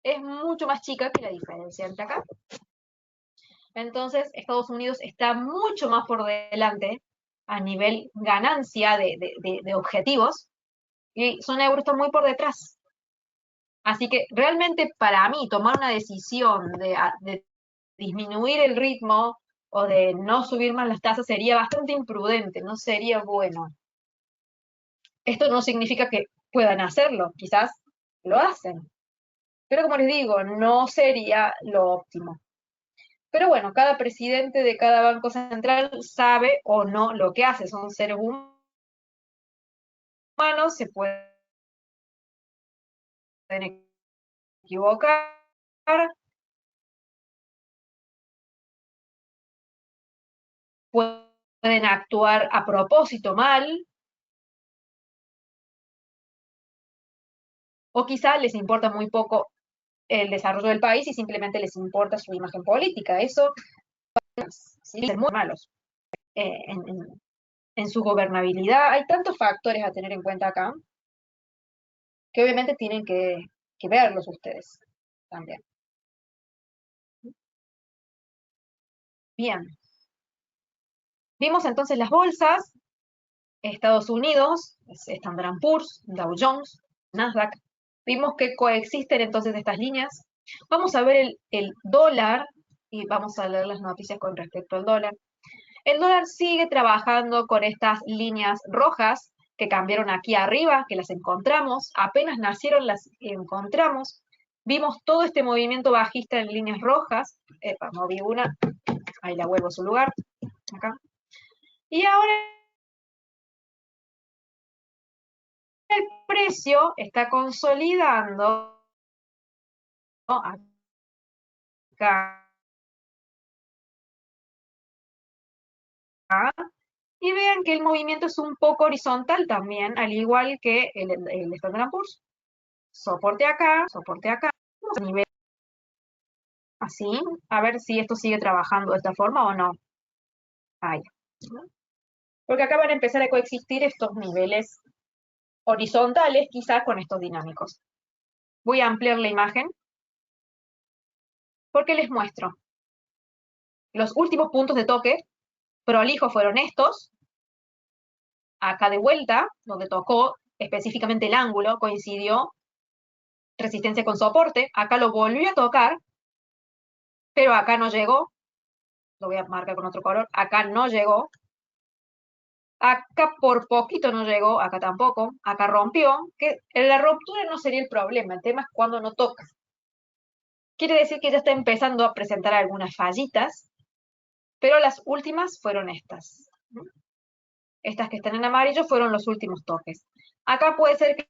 es mucho más chica que la diferencia entre acá. Entonces, Estados Unidos está mucho más por delante a nivel ganancia de objetivos y zona euro está muy por detrás. Así que realmente para mí tomar una decisión de disminuir el ritmo o de no subir más las tasas sería bastante imprudente, no sería bueno. Esto no significa que puedan hacerlo, quizás lo hacen, pero como les digo, no sería lo óptimo. Pero bueno, cada presidente de cada banco central sabe o no lo que hace, son seres humanos, se pueden equivocar, pueden actuar a propósito mal, o quizá les importa muy poco el desarrollo del país y simplemente les importa su imagen política. Eso sí ser muy malos en su gobernabilidad. Hay tantos factores a tener en cuenta acá que obviamente tienen que verlos ustedes también. Bien. Vimos entonces las bolsas, Estados Unidos, Standard & Poor's, Dow Jones, Nasdaq. Vimos que coexisten entonces estas líneas. Vamos a ver el dólar y vamos a leer las noticias con respecto al dólar. El dólar sigue trabajando con estas líneas rojas que cambiaron aquí arriba, que las encontramos. Apenas nacieron las encontramos. Vimos todo este movimiento bajista en líneas rojas. Moví una, ahí la vuelvo a su lugar. Acá. Y ahora el precio está consolidando acá. Y vean que el movimiento es un poco horizontal también, al igual que el Standard & Poor's. Soporte acá, nivel así, a ver si esto sigue trabajando de esta forma o no. Ahí. Porque acá van a empezar a coexistir estos niveles horizontales, quizás con estos dinámicos. Voy a ampliar la imagen porque les muestro. Los últimos puntos de toque prolijos fueron estos. Acá de vuelta, donde tocó específicamente el ángulo, coincidió resistencia con soporte. Acá lo volvió a tocar, pero acá no llegó. lo voy a marcar con otro color, acá no llegó, acá por poquito no llegó, acá tampoco, acá rompió, que la ruptura no sería el problema, el tema es cuando no toca. Quiere decir que ya está empezando a presentar algunas fallitas, pero las últimas fueron estas. Estas que están en amarillo fueron los últimos toques. Acá puede ser que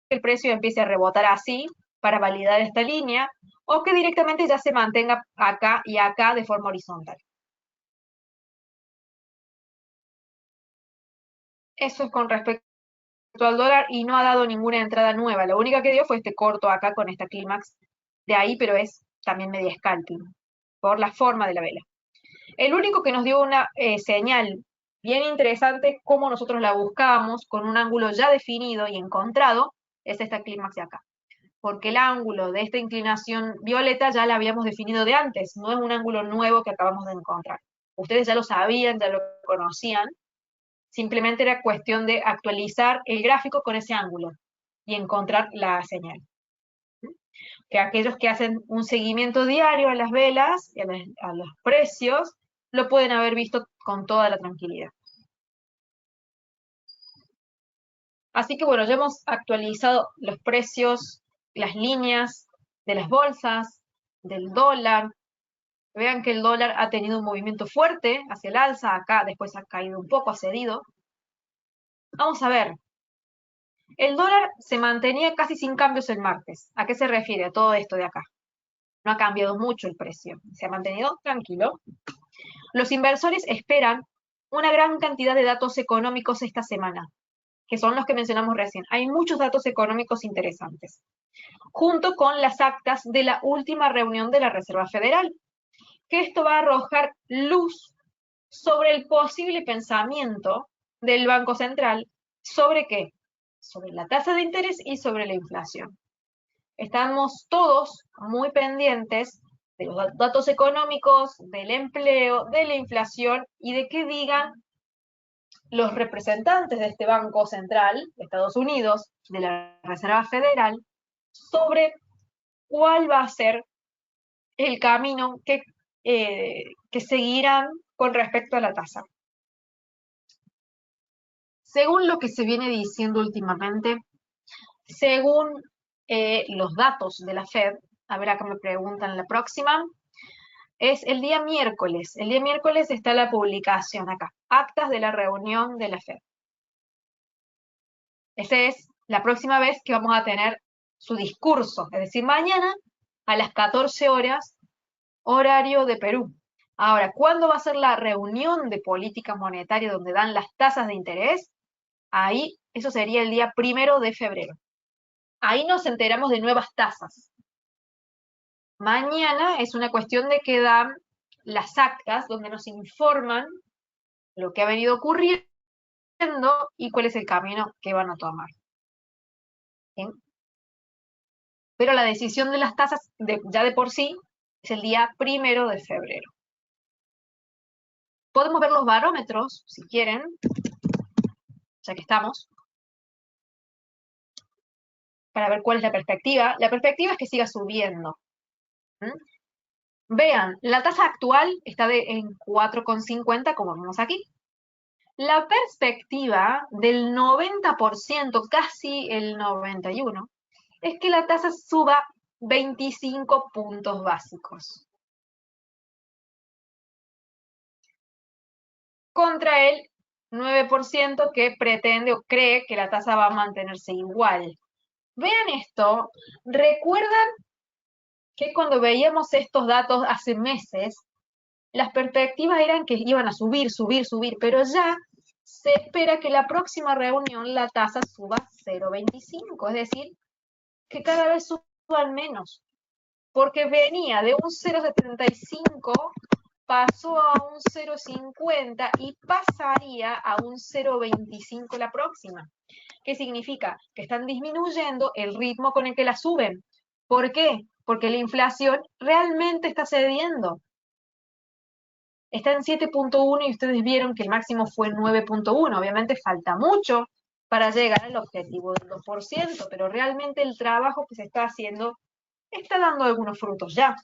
el precio empiece a rebotar así para validar esta línea, o que directamente ya se mantenga acá y acá de forma horizontal. Eso es con respecto al dólar y no ha dado ninguna entrada nueva. La única que dio fue este corto acá con esta clímax de ahí, pero es también media scalping, por la forma de la vela. El único que nos dio una señal bien interesante, como nosotros la buscábamos, con un ángulo ya definido y encontrado, es esta clímax de acá. Porque el ángulo de esta inclinación violeta ya la habíamos definido de antes, no es un ángulo nuevo que acabamos de encontrar. Ustedes ya lo sabían, ya lo conocían, simplemente era cuestión de actualizar el gráfico con ese ángulo y encontrar la señal. Que aquellos que hacen un seguimiento diario a las velas y a los precios, lo pueden haber visto con toda la tranquilidad. Así que bueno, ya hemos actualizado los precios, las líneas de las bolsas, del dólar. Vean que el dólar ha tenido un movimiento fuerte hacia el alza, acá después ha caído un poco, ha cedido. Vamos a ver. El dólar se mantenía casi sin cambios el martes. ¿A qué se refiere a todo esto de acá? No ha cambiado mucho el precio, se ha mantenido tranquilo. Los inversores esperan una gran cantidad de datos económicos esta semana, que son los que mencionamos recién. Hay muchos datos económicos interesantes, junto con las actas de la última reunión de la Reserva Federal, que esto va a arrojar luz sobre el posible pensamiento del Banco Central. ¿Sobre qué? Sobre la tasa de interés y sobre la inflación. Estamos todos muy pendientes de los datos económicos, del empleo, de la inflación y de qué digan los representantes de este Banco Central de Estados Unidos, de la Reserva Federal, sobre cuál va a ser el camino que seguirán con respecto a la tasa. Según lo que se viene diciendo últimamente, según los datos de la Fed, a ver acá me preguntan la próxima, es el día miércoles. El día miércoles está la publicación acá, actas de la reunión de la Fed. Esa es la próxima vez que vamos a tener su discurso, es decir, mañana a las 14 horas, horario de Perú. Ahora, ¿cuándo va a ser la reunión de política monetaria donde dan las tasas de interés? Ahí, eso sería el día 1 de febrero. Ahí nos enteramos de nuevas tasas. Mañana es una cuestión de que dan las actas donde nos informan lo que ha venido ocurriendo y cuál es el camino que van a tomar. ¿Bien? Pero la decisión de las tasas ya de por sí es el día 1 de febrero. Podemos ver los barómetros, si quieren, ya que estamos, para ver cuál es la perspectiva. La perspectiva es que siga subiendo. Vean, la tasa actual está en 4,50, como vemos aquí. La perspectiva del 90%, casi el 91%, es que la tasa suba 25 puntos básicos. Contra el 9% que pretende o cree que la tasa va a mantenerse igual. Vean esto, ¿recuerdan que cuando veíamos estos datos hace meses, las perspectivas eran que iban a subir, pero ya se espera que la próxima reunión la tasa suba 0,25, es decir, que cada vez suban menos, porque venía de un 0,75, pasó a un 0,50 y pasaría a un 0,25 la próxima. ¿Qué significa? Que están disminuyendo el ritmo con el que la suben. ¿Por qué? Porque la inflación realmente está cediendo. Está en 7,1 y ustedes vieron que el máximo fue 9,1. Obviamente falta mucho para llegar al objetivo del 2%, pero realmente el trabajo que se está haciendo está dando algunos frutos ya.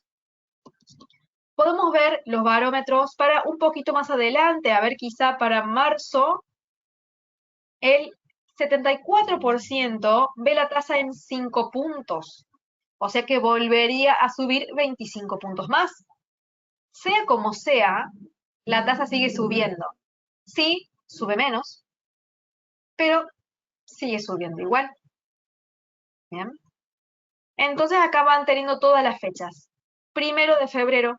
Podemos ver los barómetros para un poquito más adelante, a ver quizá para marzo, el 74% ve la tasa en 5 puntos, o sea que volvería a subir 25 puntos más. Sea como sea, la tasa sigue subiendo. Sí, sube menos, pero sigue subiendo igual. Bien. Entonces acá van teniendo todas las fechas. 1 de febrero,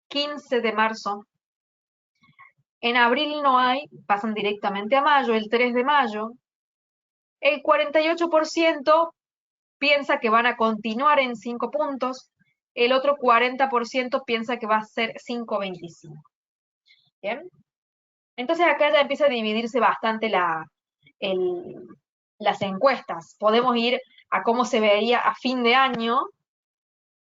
15 de marzo. En abril no hay, pasan directamente a mayo, el 3 de mayo. El 48% piensa que van a continuar en 5 puntos. El otro 40% piensa que va a ser 5,25. Bien. Entonces acá ya empieza a dividirse bastante las encuestas. Podemos ir a cómo se vería a fin de año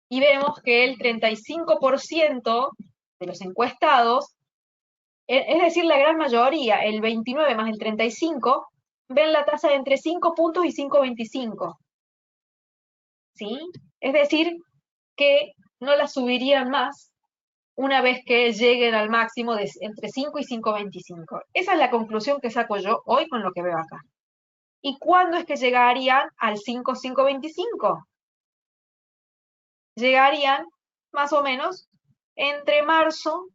y vemos que el 35% de los encuestados, es decir, la gran mayoría, el 29 más el 35, ven la tasa de entre 5 puntos y 5,25. ¿Sí? Es decir, que no la subirían más una vez que lleguen al máximo de entre 5 y 5,25. Esa es la conclusión que saco yo hoy con lo que veo acá. ¿Y cuándo es que llegarían al 5,25? Llegarían más o menos entre marzo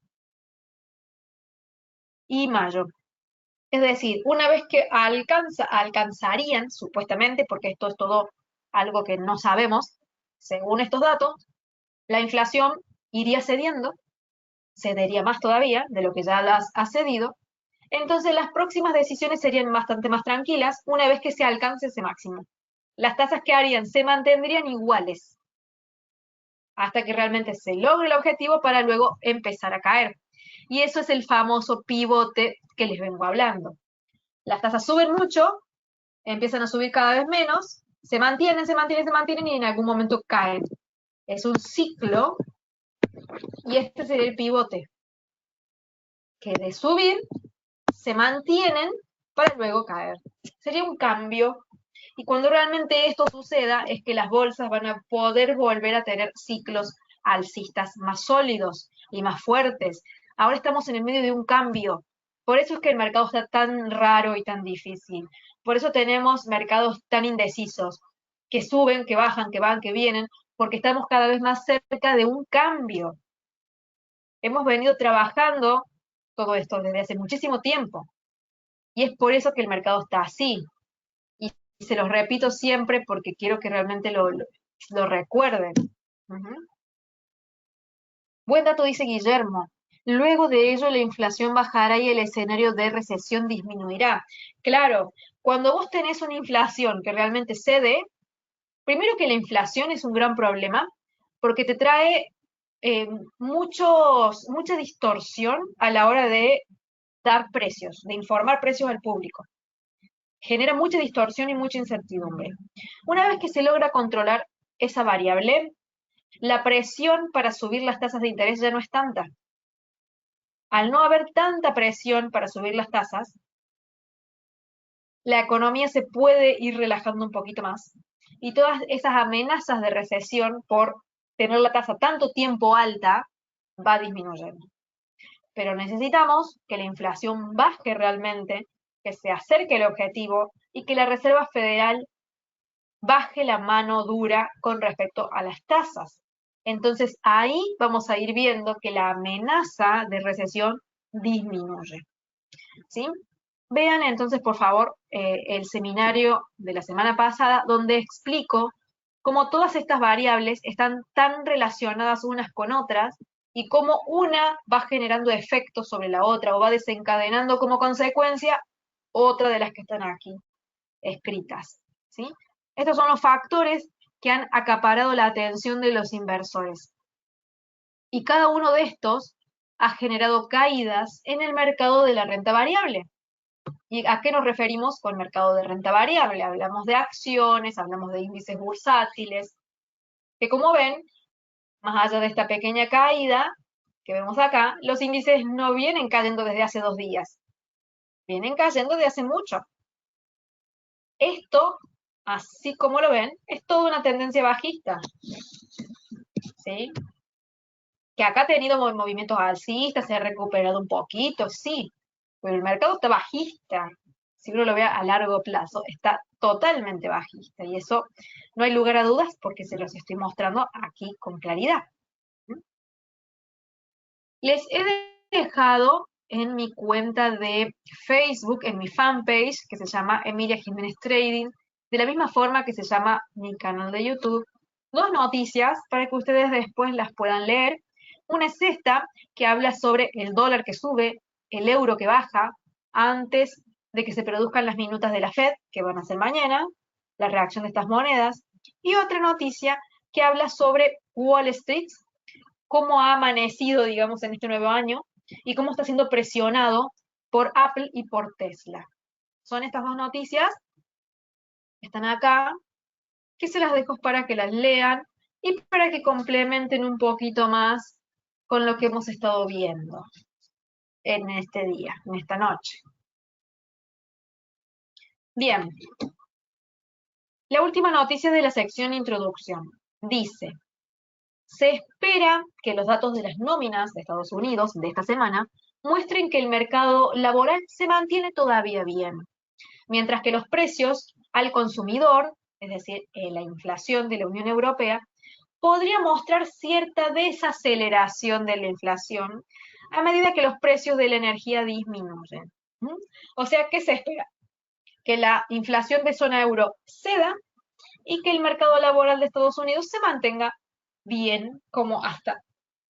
y mayo. Es decir, una vez que alcanzarían, supuestamente, porque esto es todo algo que no sabemos, según estos datos, la inflación iría cedería más todavía de lo que ya las ha cedido. Entonces las próximas decisiones serían bastante más tranquilas una vez que se alcance ese máximo. Las tasas que harían se mantendrían iguales hasta que realmente se logre el objetivo para luego empezar a caer. Y eso es el famoso pivote que les vengo hablando. Las tasas suben mucho, empiezan a subir cada vez menos, se mantienen y en algún momento caen. Es un ciclo y este sería el pivote, que de subir se mantienen para luego caer. Sería un cambio. Y cuando realmente esto suceda es que las bolsas van a poder volver a tener ciclos alcistas más sólidos y más fuertes. Ahora estamos en el medio de un cambio. Por eso es que el mercado está tan raro y tan difícil. Por eso tenemos mercados tan indecisos, que suben, que bajan, que van, que vienen, porque estamos cada vez más cerca de un cambio. Hemos venido trabajando todo esto desde hace muchísimo tiempo. Y es por eso que el mercado está así. Y se los repito siempre porque quiero que realmente lo recuerden. Ujú. Buen dato, dice Guillermo. Luego de ello, la inflación bajará y el escenario de recesión disminuirá. Claro, cuando vos tenés una inflación que realmente cede, primero que la inflación es un gran problema porque te trae mucha distorsión a la hora de dar precios, de informar precios al público. Genera mucha distorsión y mucha incertidumbre. Una vez que se logra controlar esa variable, la presión para subir las tasas de interés ya no es tanta. Al no haber tanta presión para subir las tasas, la economía se puede ir relajando un poquito más y todas esas amenazas de recesión por tener la tasa tanto tiempo alta va disminuyendo. Pero necesitamos que la inflación baje realmente, que se acerque al objetivo y que la Reserva Federal baje la mano dura con respecto a las tasas. Entonces ahí vamos a ir viendo que la amenaza de recesión disminuye. ¿Sí? Vean entonces, por favor, el seminario de la semana pasada, donde explico cómo todas estas variables están tan relacionadas unas con otras y cómo una va generando efectos sobre la otra o va desencadenando como consecuencia otra de las que están aquí escritas. ¿Sí? Estos son los factores que han acaparado la atención de los inversores. Y cada uno de estos ha generado caídas en el mercado de la renta variable. ¿Y a qué nos referimos con mercado de renta variable? Hablamos de acciones, hablamos de índices bursátiles, que como ven, más allá de esta pequeña caída que vemos acá, los índices no vienen cayendo desde hace 2 días, vienen cayendo desde hace mucho. Esto, así como lo ven, es toda una tendencia bajista, ¿sí? Que acá ha tenido movimientos alcistas, se ha recuperado un poquito, sí, pero el mercado está bajista. Si uno lo ve a largo plazo, está totalmente bajista. Y eso no hay lugar a dudas porque se los estoy mostrando aquí con claridad. Les he dejado en mi cuenta de Facebook, en mi fanpage, que se llama Emilia Jiménez Trading, de la misma forma que se llama mi canal de YouTube, dos noticias para que ustedes después las puedan leer. Una es esta, que habla sobre el dólar que sube, el euro que baja, antes de que se produzcan las minutas de la Fed, que van a ser mañana, la reacción de estas monedas. Y otra noticia que habla sobre Wall Street, cómo ha amanecido, digamos, en este nuevo año y cómo está siendo presionado por Apple y por Tesla. Son estas dos noticias, están acá, que se las dejo para que las lean y para que complementen un poquito más con lo que hemos estado viendo en este día, en esta noche. Bien, la última noticia de la sección introducción. Dice, se espera que los datos de las nóminas de Estados Unidos de esta semana muestren que el mercado laboral se mantiene todavía bien, mientras que los precios al consumidor, es decir, la inflación de la Unión Europea, podría mostrar cierta desaceleración de la inflación a medida que los precios de la energía disminuyen. O sea, ¿qué se espera? Que la inflación de zona euro ceda y que el mercado laboral de Estados Unidos se mantenga bien como hasta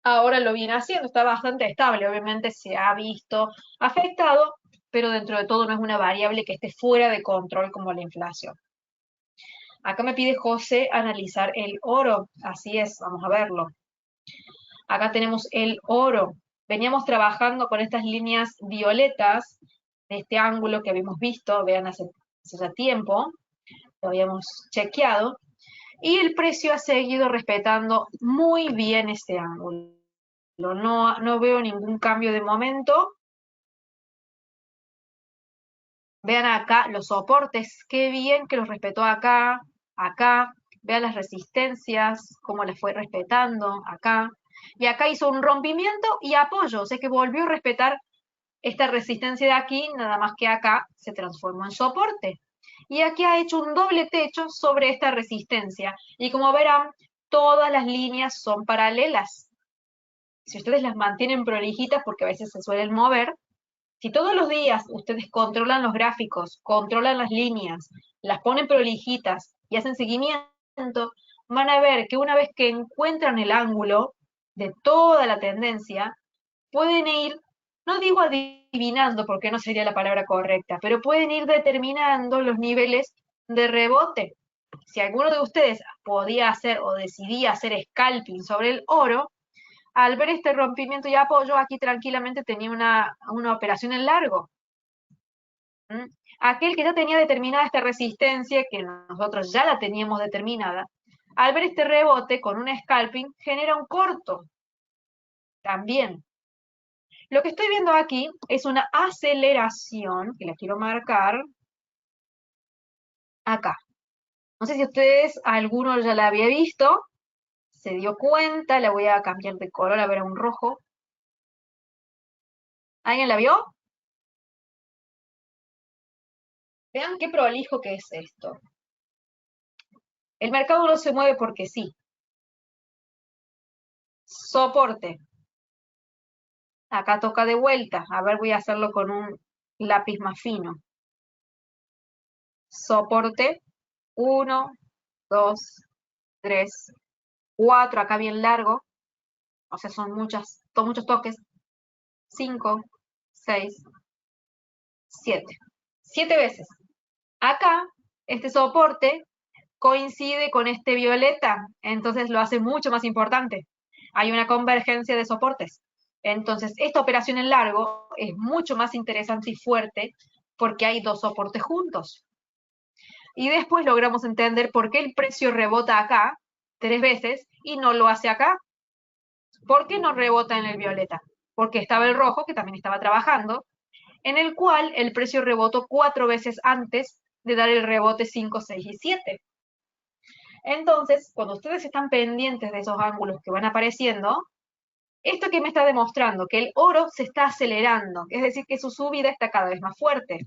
ahora lo viene haciendo, está bastante estable, obviamente se ha visto afectado, pero dentro de todo no es una variable que esté fuera de control como la inflación. Acá me pide José analizar el oro, así es, vamos a verlo. Acá tenemos el oro, veníamos trabajando con estas líneas violetas de este ángulo que habíamos visto, vean hace ya tiempo, lo habíamos chequeado, y el precio ha seguido respetando muy bien este ángulo. No veo ningún cambio de momento. Vean acá los soportes, qué bien que los respetó acá, acá. Vean las resistencias, cómo las fue respetando acá. Y acá hizo un rompimiento y apoyo, o sea que volvió a respetar esta resistencia de aquí, nada más que acá se transformó en soporte. Y aquí ha hecho un doble techo sobre esta resistencia. Y como verán, todas las líneas son paralelas. Si ustedes las mantienen prolijitas, porque a veces se suelen mover, si todos los días ustedes controlan los gráficos, controlan las líneas, las ponen prolijitas y hacen seguimiento, van a ver que una vez que encuentran el ángulo de toda la tendencia, pueden ir, no digo adivinando porque no sería la palabra correcta, pero pueden ir determinando los niveles de rebote. Si alguno de ustedes podía hacer o decidía hacer scalping sobre el oro, al ver este rompimiento y apoyo, aquí tranquilamente tenía una operación en largo. Aquel que ya tenía determinada esta resistencia, que nosotros ya la teníamos determinada, al ver este rebote con un scalping, genera un corto. También. Lo que estoy viendo aquí es una aceleración, que la quiero marcar acá. No sé si ustedes, alguno ya la había visto, se dio cuenta, la voy a cambiar de color a ver a un rojo. ¿Alguien la vio? Vean qué prolijo que es esto. El mercado no se mueve porque sí. Soporte. Acá toca de vuelta. A ver, voy a hacerlo con un lápiz más fino. Soporte. 1, 2, 3, 4. Acá bien largo. O sea, son muchos toques. 5, 6, 7. 7 veces. Acá, este soporte coincide con este violeta. Entonces lo hace mucho más importante. Hay una convergencia de soportes. Entonces, esta operación en largo es mucho más interesante y fuerte porque hay dos soportes juntos. Y después logramos entender por qué el precio rebota acá 3 veces y no lo hace acá. ¿Por qué no rebota en el violeta? Porque estaba el rojo, que también estaba trabajando, en el cual el precio rebotó 4 veces antes de dar el rebote 5, 6 y 7. Entonces, cuando ustedes están pendientes de esos ángulos que van apareciendo, ¿Esto qué me está demostrando? Que el oro se está acelerando, es decir, que su subida está cada vez más fuerte.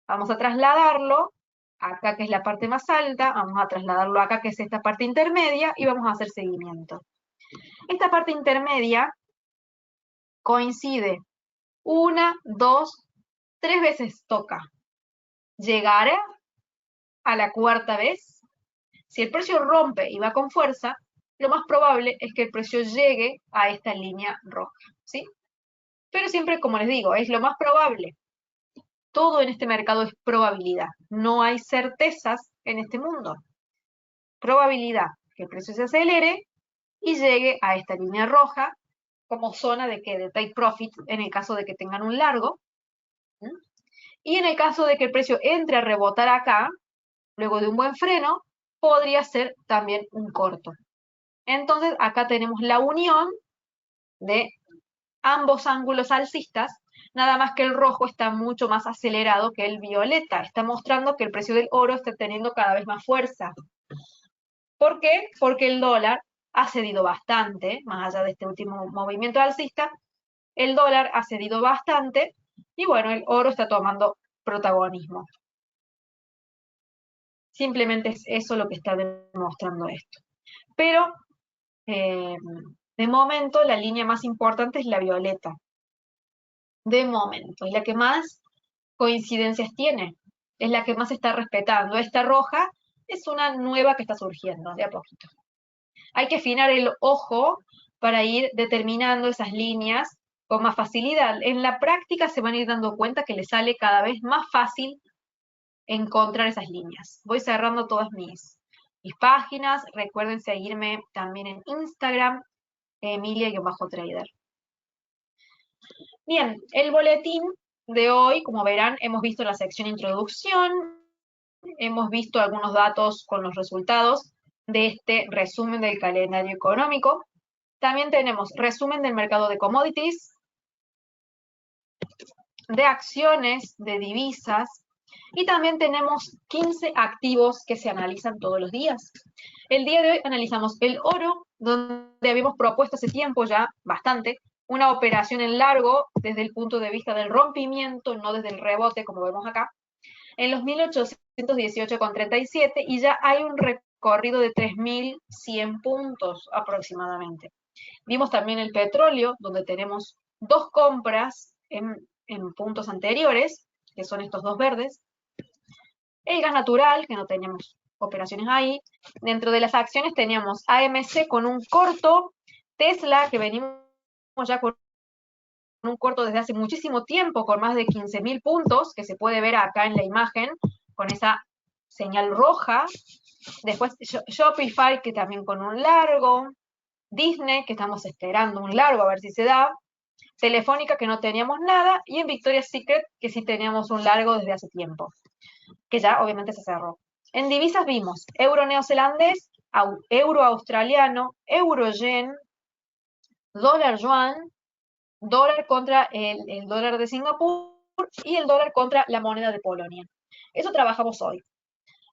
Vamos a trasladarlo acá, que es la parte más alta, vamos a trasladarlo acá, que es esta parte intermedia, y vamos a hacer seguimiento. Esta parte intermedia coincide una, dos, tres veces toca. ¿Llegará a la cuarta vez? Si el precio rompe y va con fuerza, lo más probable es que el precio llegue a esta línea roja, ¿sí? Pero siempre, como les digo, es lo más probable. Todo en este mercado es probabilidad. No hay certezas en este mundo. Probabilidad que el precio se acelere y llegue a esta línea roja como zona de que de take profit en el caso de que tengan un largo. ¿Sí? Y en el caso de que el precio entre a rebotar acá, luego de un buen freno, podría ser también un corto. Entonces acá tenemos la unión de ambos ángulos alcistas, nada más que el rojo está mucho más acelerado que el violeta. Está mostrando que el precio del oro está teniendo cada vez más fuerza. ¿Por qué? Porque el dólar ha cedido bastante, más allá de este último movimiento alcista, el dólar ha cedido bastante y bueno, el oro está tomando protagonismo. Simplemente es eso lo que está demostrando esto. Pero de momento la línea más importante es la violeta. De momento, es la que más coincidencias tiene, es la que más está respetando. Esta roja es una nueva que está surgiendo de a poquito. Hay que afinar el ojo para ir determinando esas líneas con más facilidad. En la práctica se van a ir dando cuenta que les sale cada vez más fácil encontrar esas líneas. Voy cerrando todas mis páginas. Recuerden seguirme también en Instagram, Emilia-Trader. Bien, el boletín de hoy, como verán, hemos visto la sección introducción, hemos visto algunos datos con los resultados de este resumen del calendario económico. También tenemos resumen del mercado de commodities, de acciones, de divisas, y también tenemos 15 activos que se analizan todos los días. El día de hoy analizamos el oro, donde habíamos propuesto hace tiempo ya bastante, una operación en largo desde el punto de vista del rompimiento, no desde el rebote, como vemos acá, en los 1818,37 y ya hay un recorrido de 3.100 puntos aproximadamente. Vimos también el petróleo, donde tenemos dos compras en puntos anteriores, que son estos dos verdes. El gas natural, que no teníamos operaciones ahí. Dentro de las acciones teníamos AMC con un corto, Tesla, que venimos ya con un corto desde hace muchísimo tiempo, con más de 15.000 puntos, que se puede ver acá en la imagen, con esa señal roja. Después Shopify, que también con un largo. Disney, que estamos esperando un largo a ver si se da. Telefónica, que no teníamos nada. Y en Victoria's Secret, que sí teníamos un largo desde hace tiempo, que ya obviamente se cerró. En divisas vimos euro neozelandés, euro australiano, euro yen, dólar yuan, dólar contra el dólar de Singapur y el dólar contra la moneda de Polonia. Eso trabajamos hoy.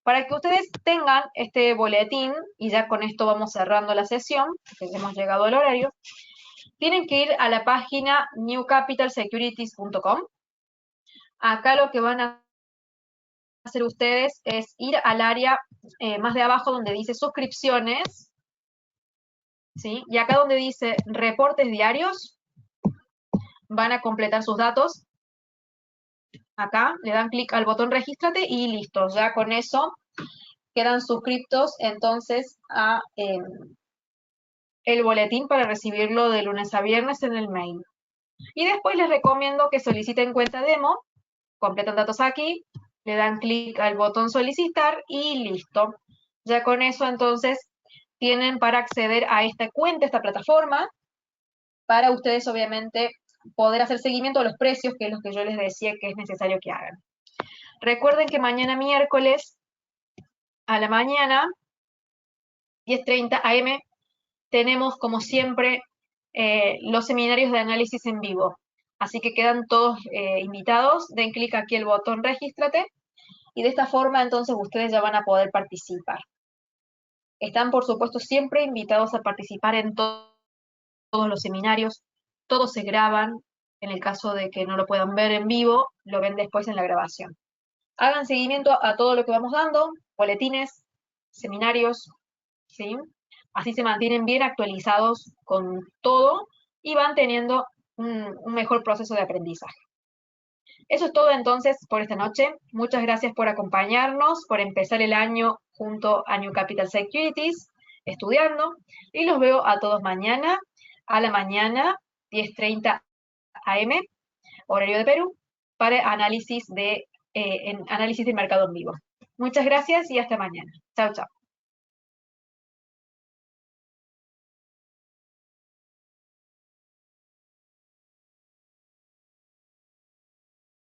Para que ustedes tengan este boletín, y ya con esto vamos cerrando la sesión, porque hemos llegado al horario, tienen que ir a la página newcapitalsecurities.com. Acá lo que van a hacer ustedes es ir al área más de abajo donde dice suscripciones, ¿sí? Y acá donde dice reportes diarios, van a completar sus datos. Acá le dan clic al botón regístrate y listo, ya con eso quedan suscriptos entonces a el boletín para recibirlo de lunes a viernes en el mail. Y después les recomiendo que soliciten cuenta demo, completan datos aquí, le dan clic al botón solicitar y listo. Ya con eso entonces tienen para acceder a esta cuenta, esta plataforma, para ustedes obviamente poder hacer seguimiento a los precios, que es lo que yo les decía que es necesario que hagan. Recuerden que mañana miércoles a la mañana, 10:30 AM, tenemos como siempre los seminarios de análisis en vivo. Así que quedan todos invitados, den clic aquí el botón regístrate y de esta forma entonces ustedes ya van a poder participar. Están por supuesto siempre invitados a participar en todo todos los seminarios, todos se graban. En el caso de que no lo puedan ver en vivo, lo ven después en la grabación. Hagan seguimiento a todo lo que vamos dando, boletines, seminarios, ¿sí? Así se mantienen bien actualizados con todo y van teniendo un mejor proceso de aprendizaje. Eso es todo entonces por esta noche. Muchas gracias por acompañarnos, por empezar el año junto a New Capital Securities, estudiando. Y los veo a todos mañana, a la mañana, 10:30 AM, horario de Perú, para análisis de mercado en vivo. Muchas gracias y hasta mañana. Chao, chao.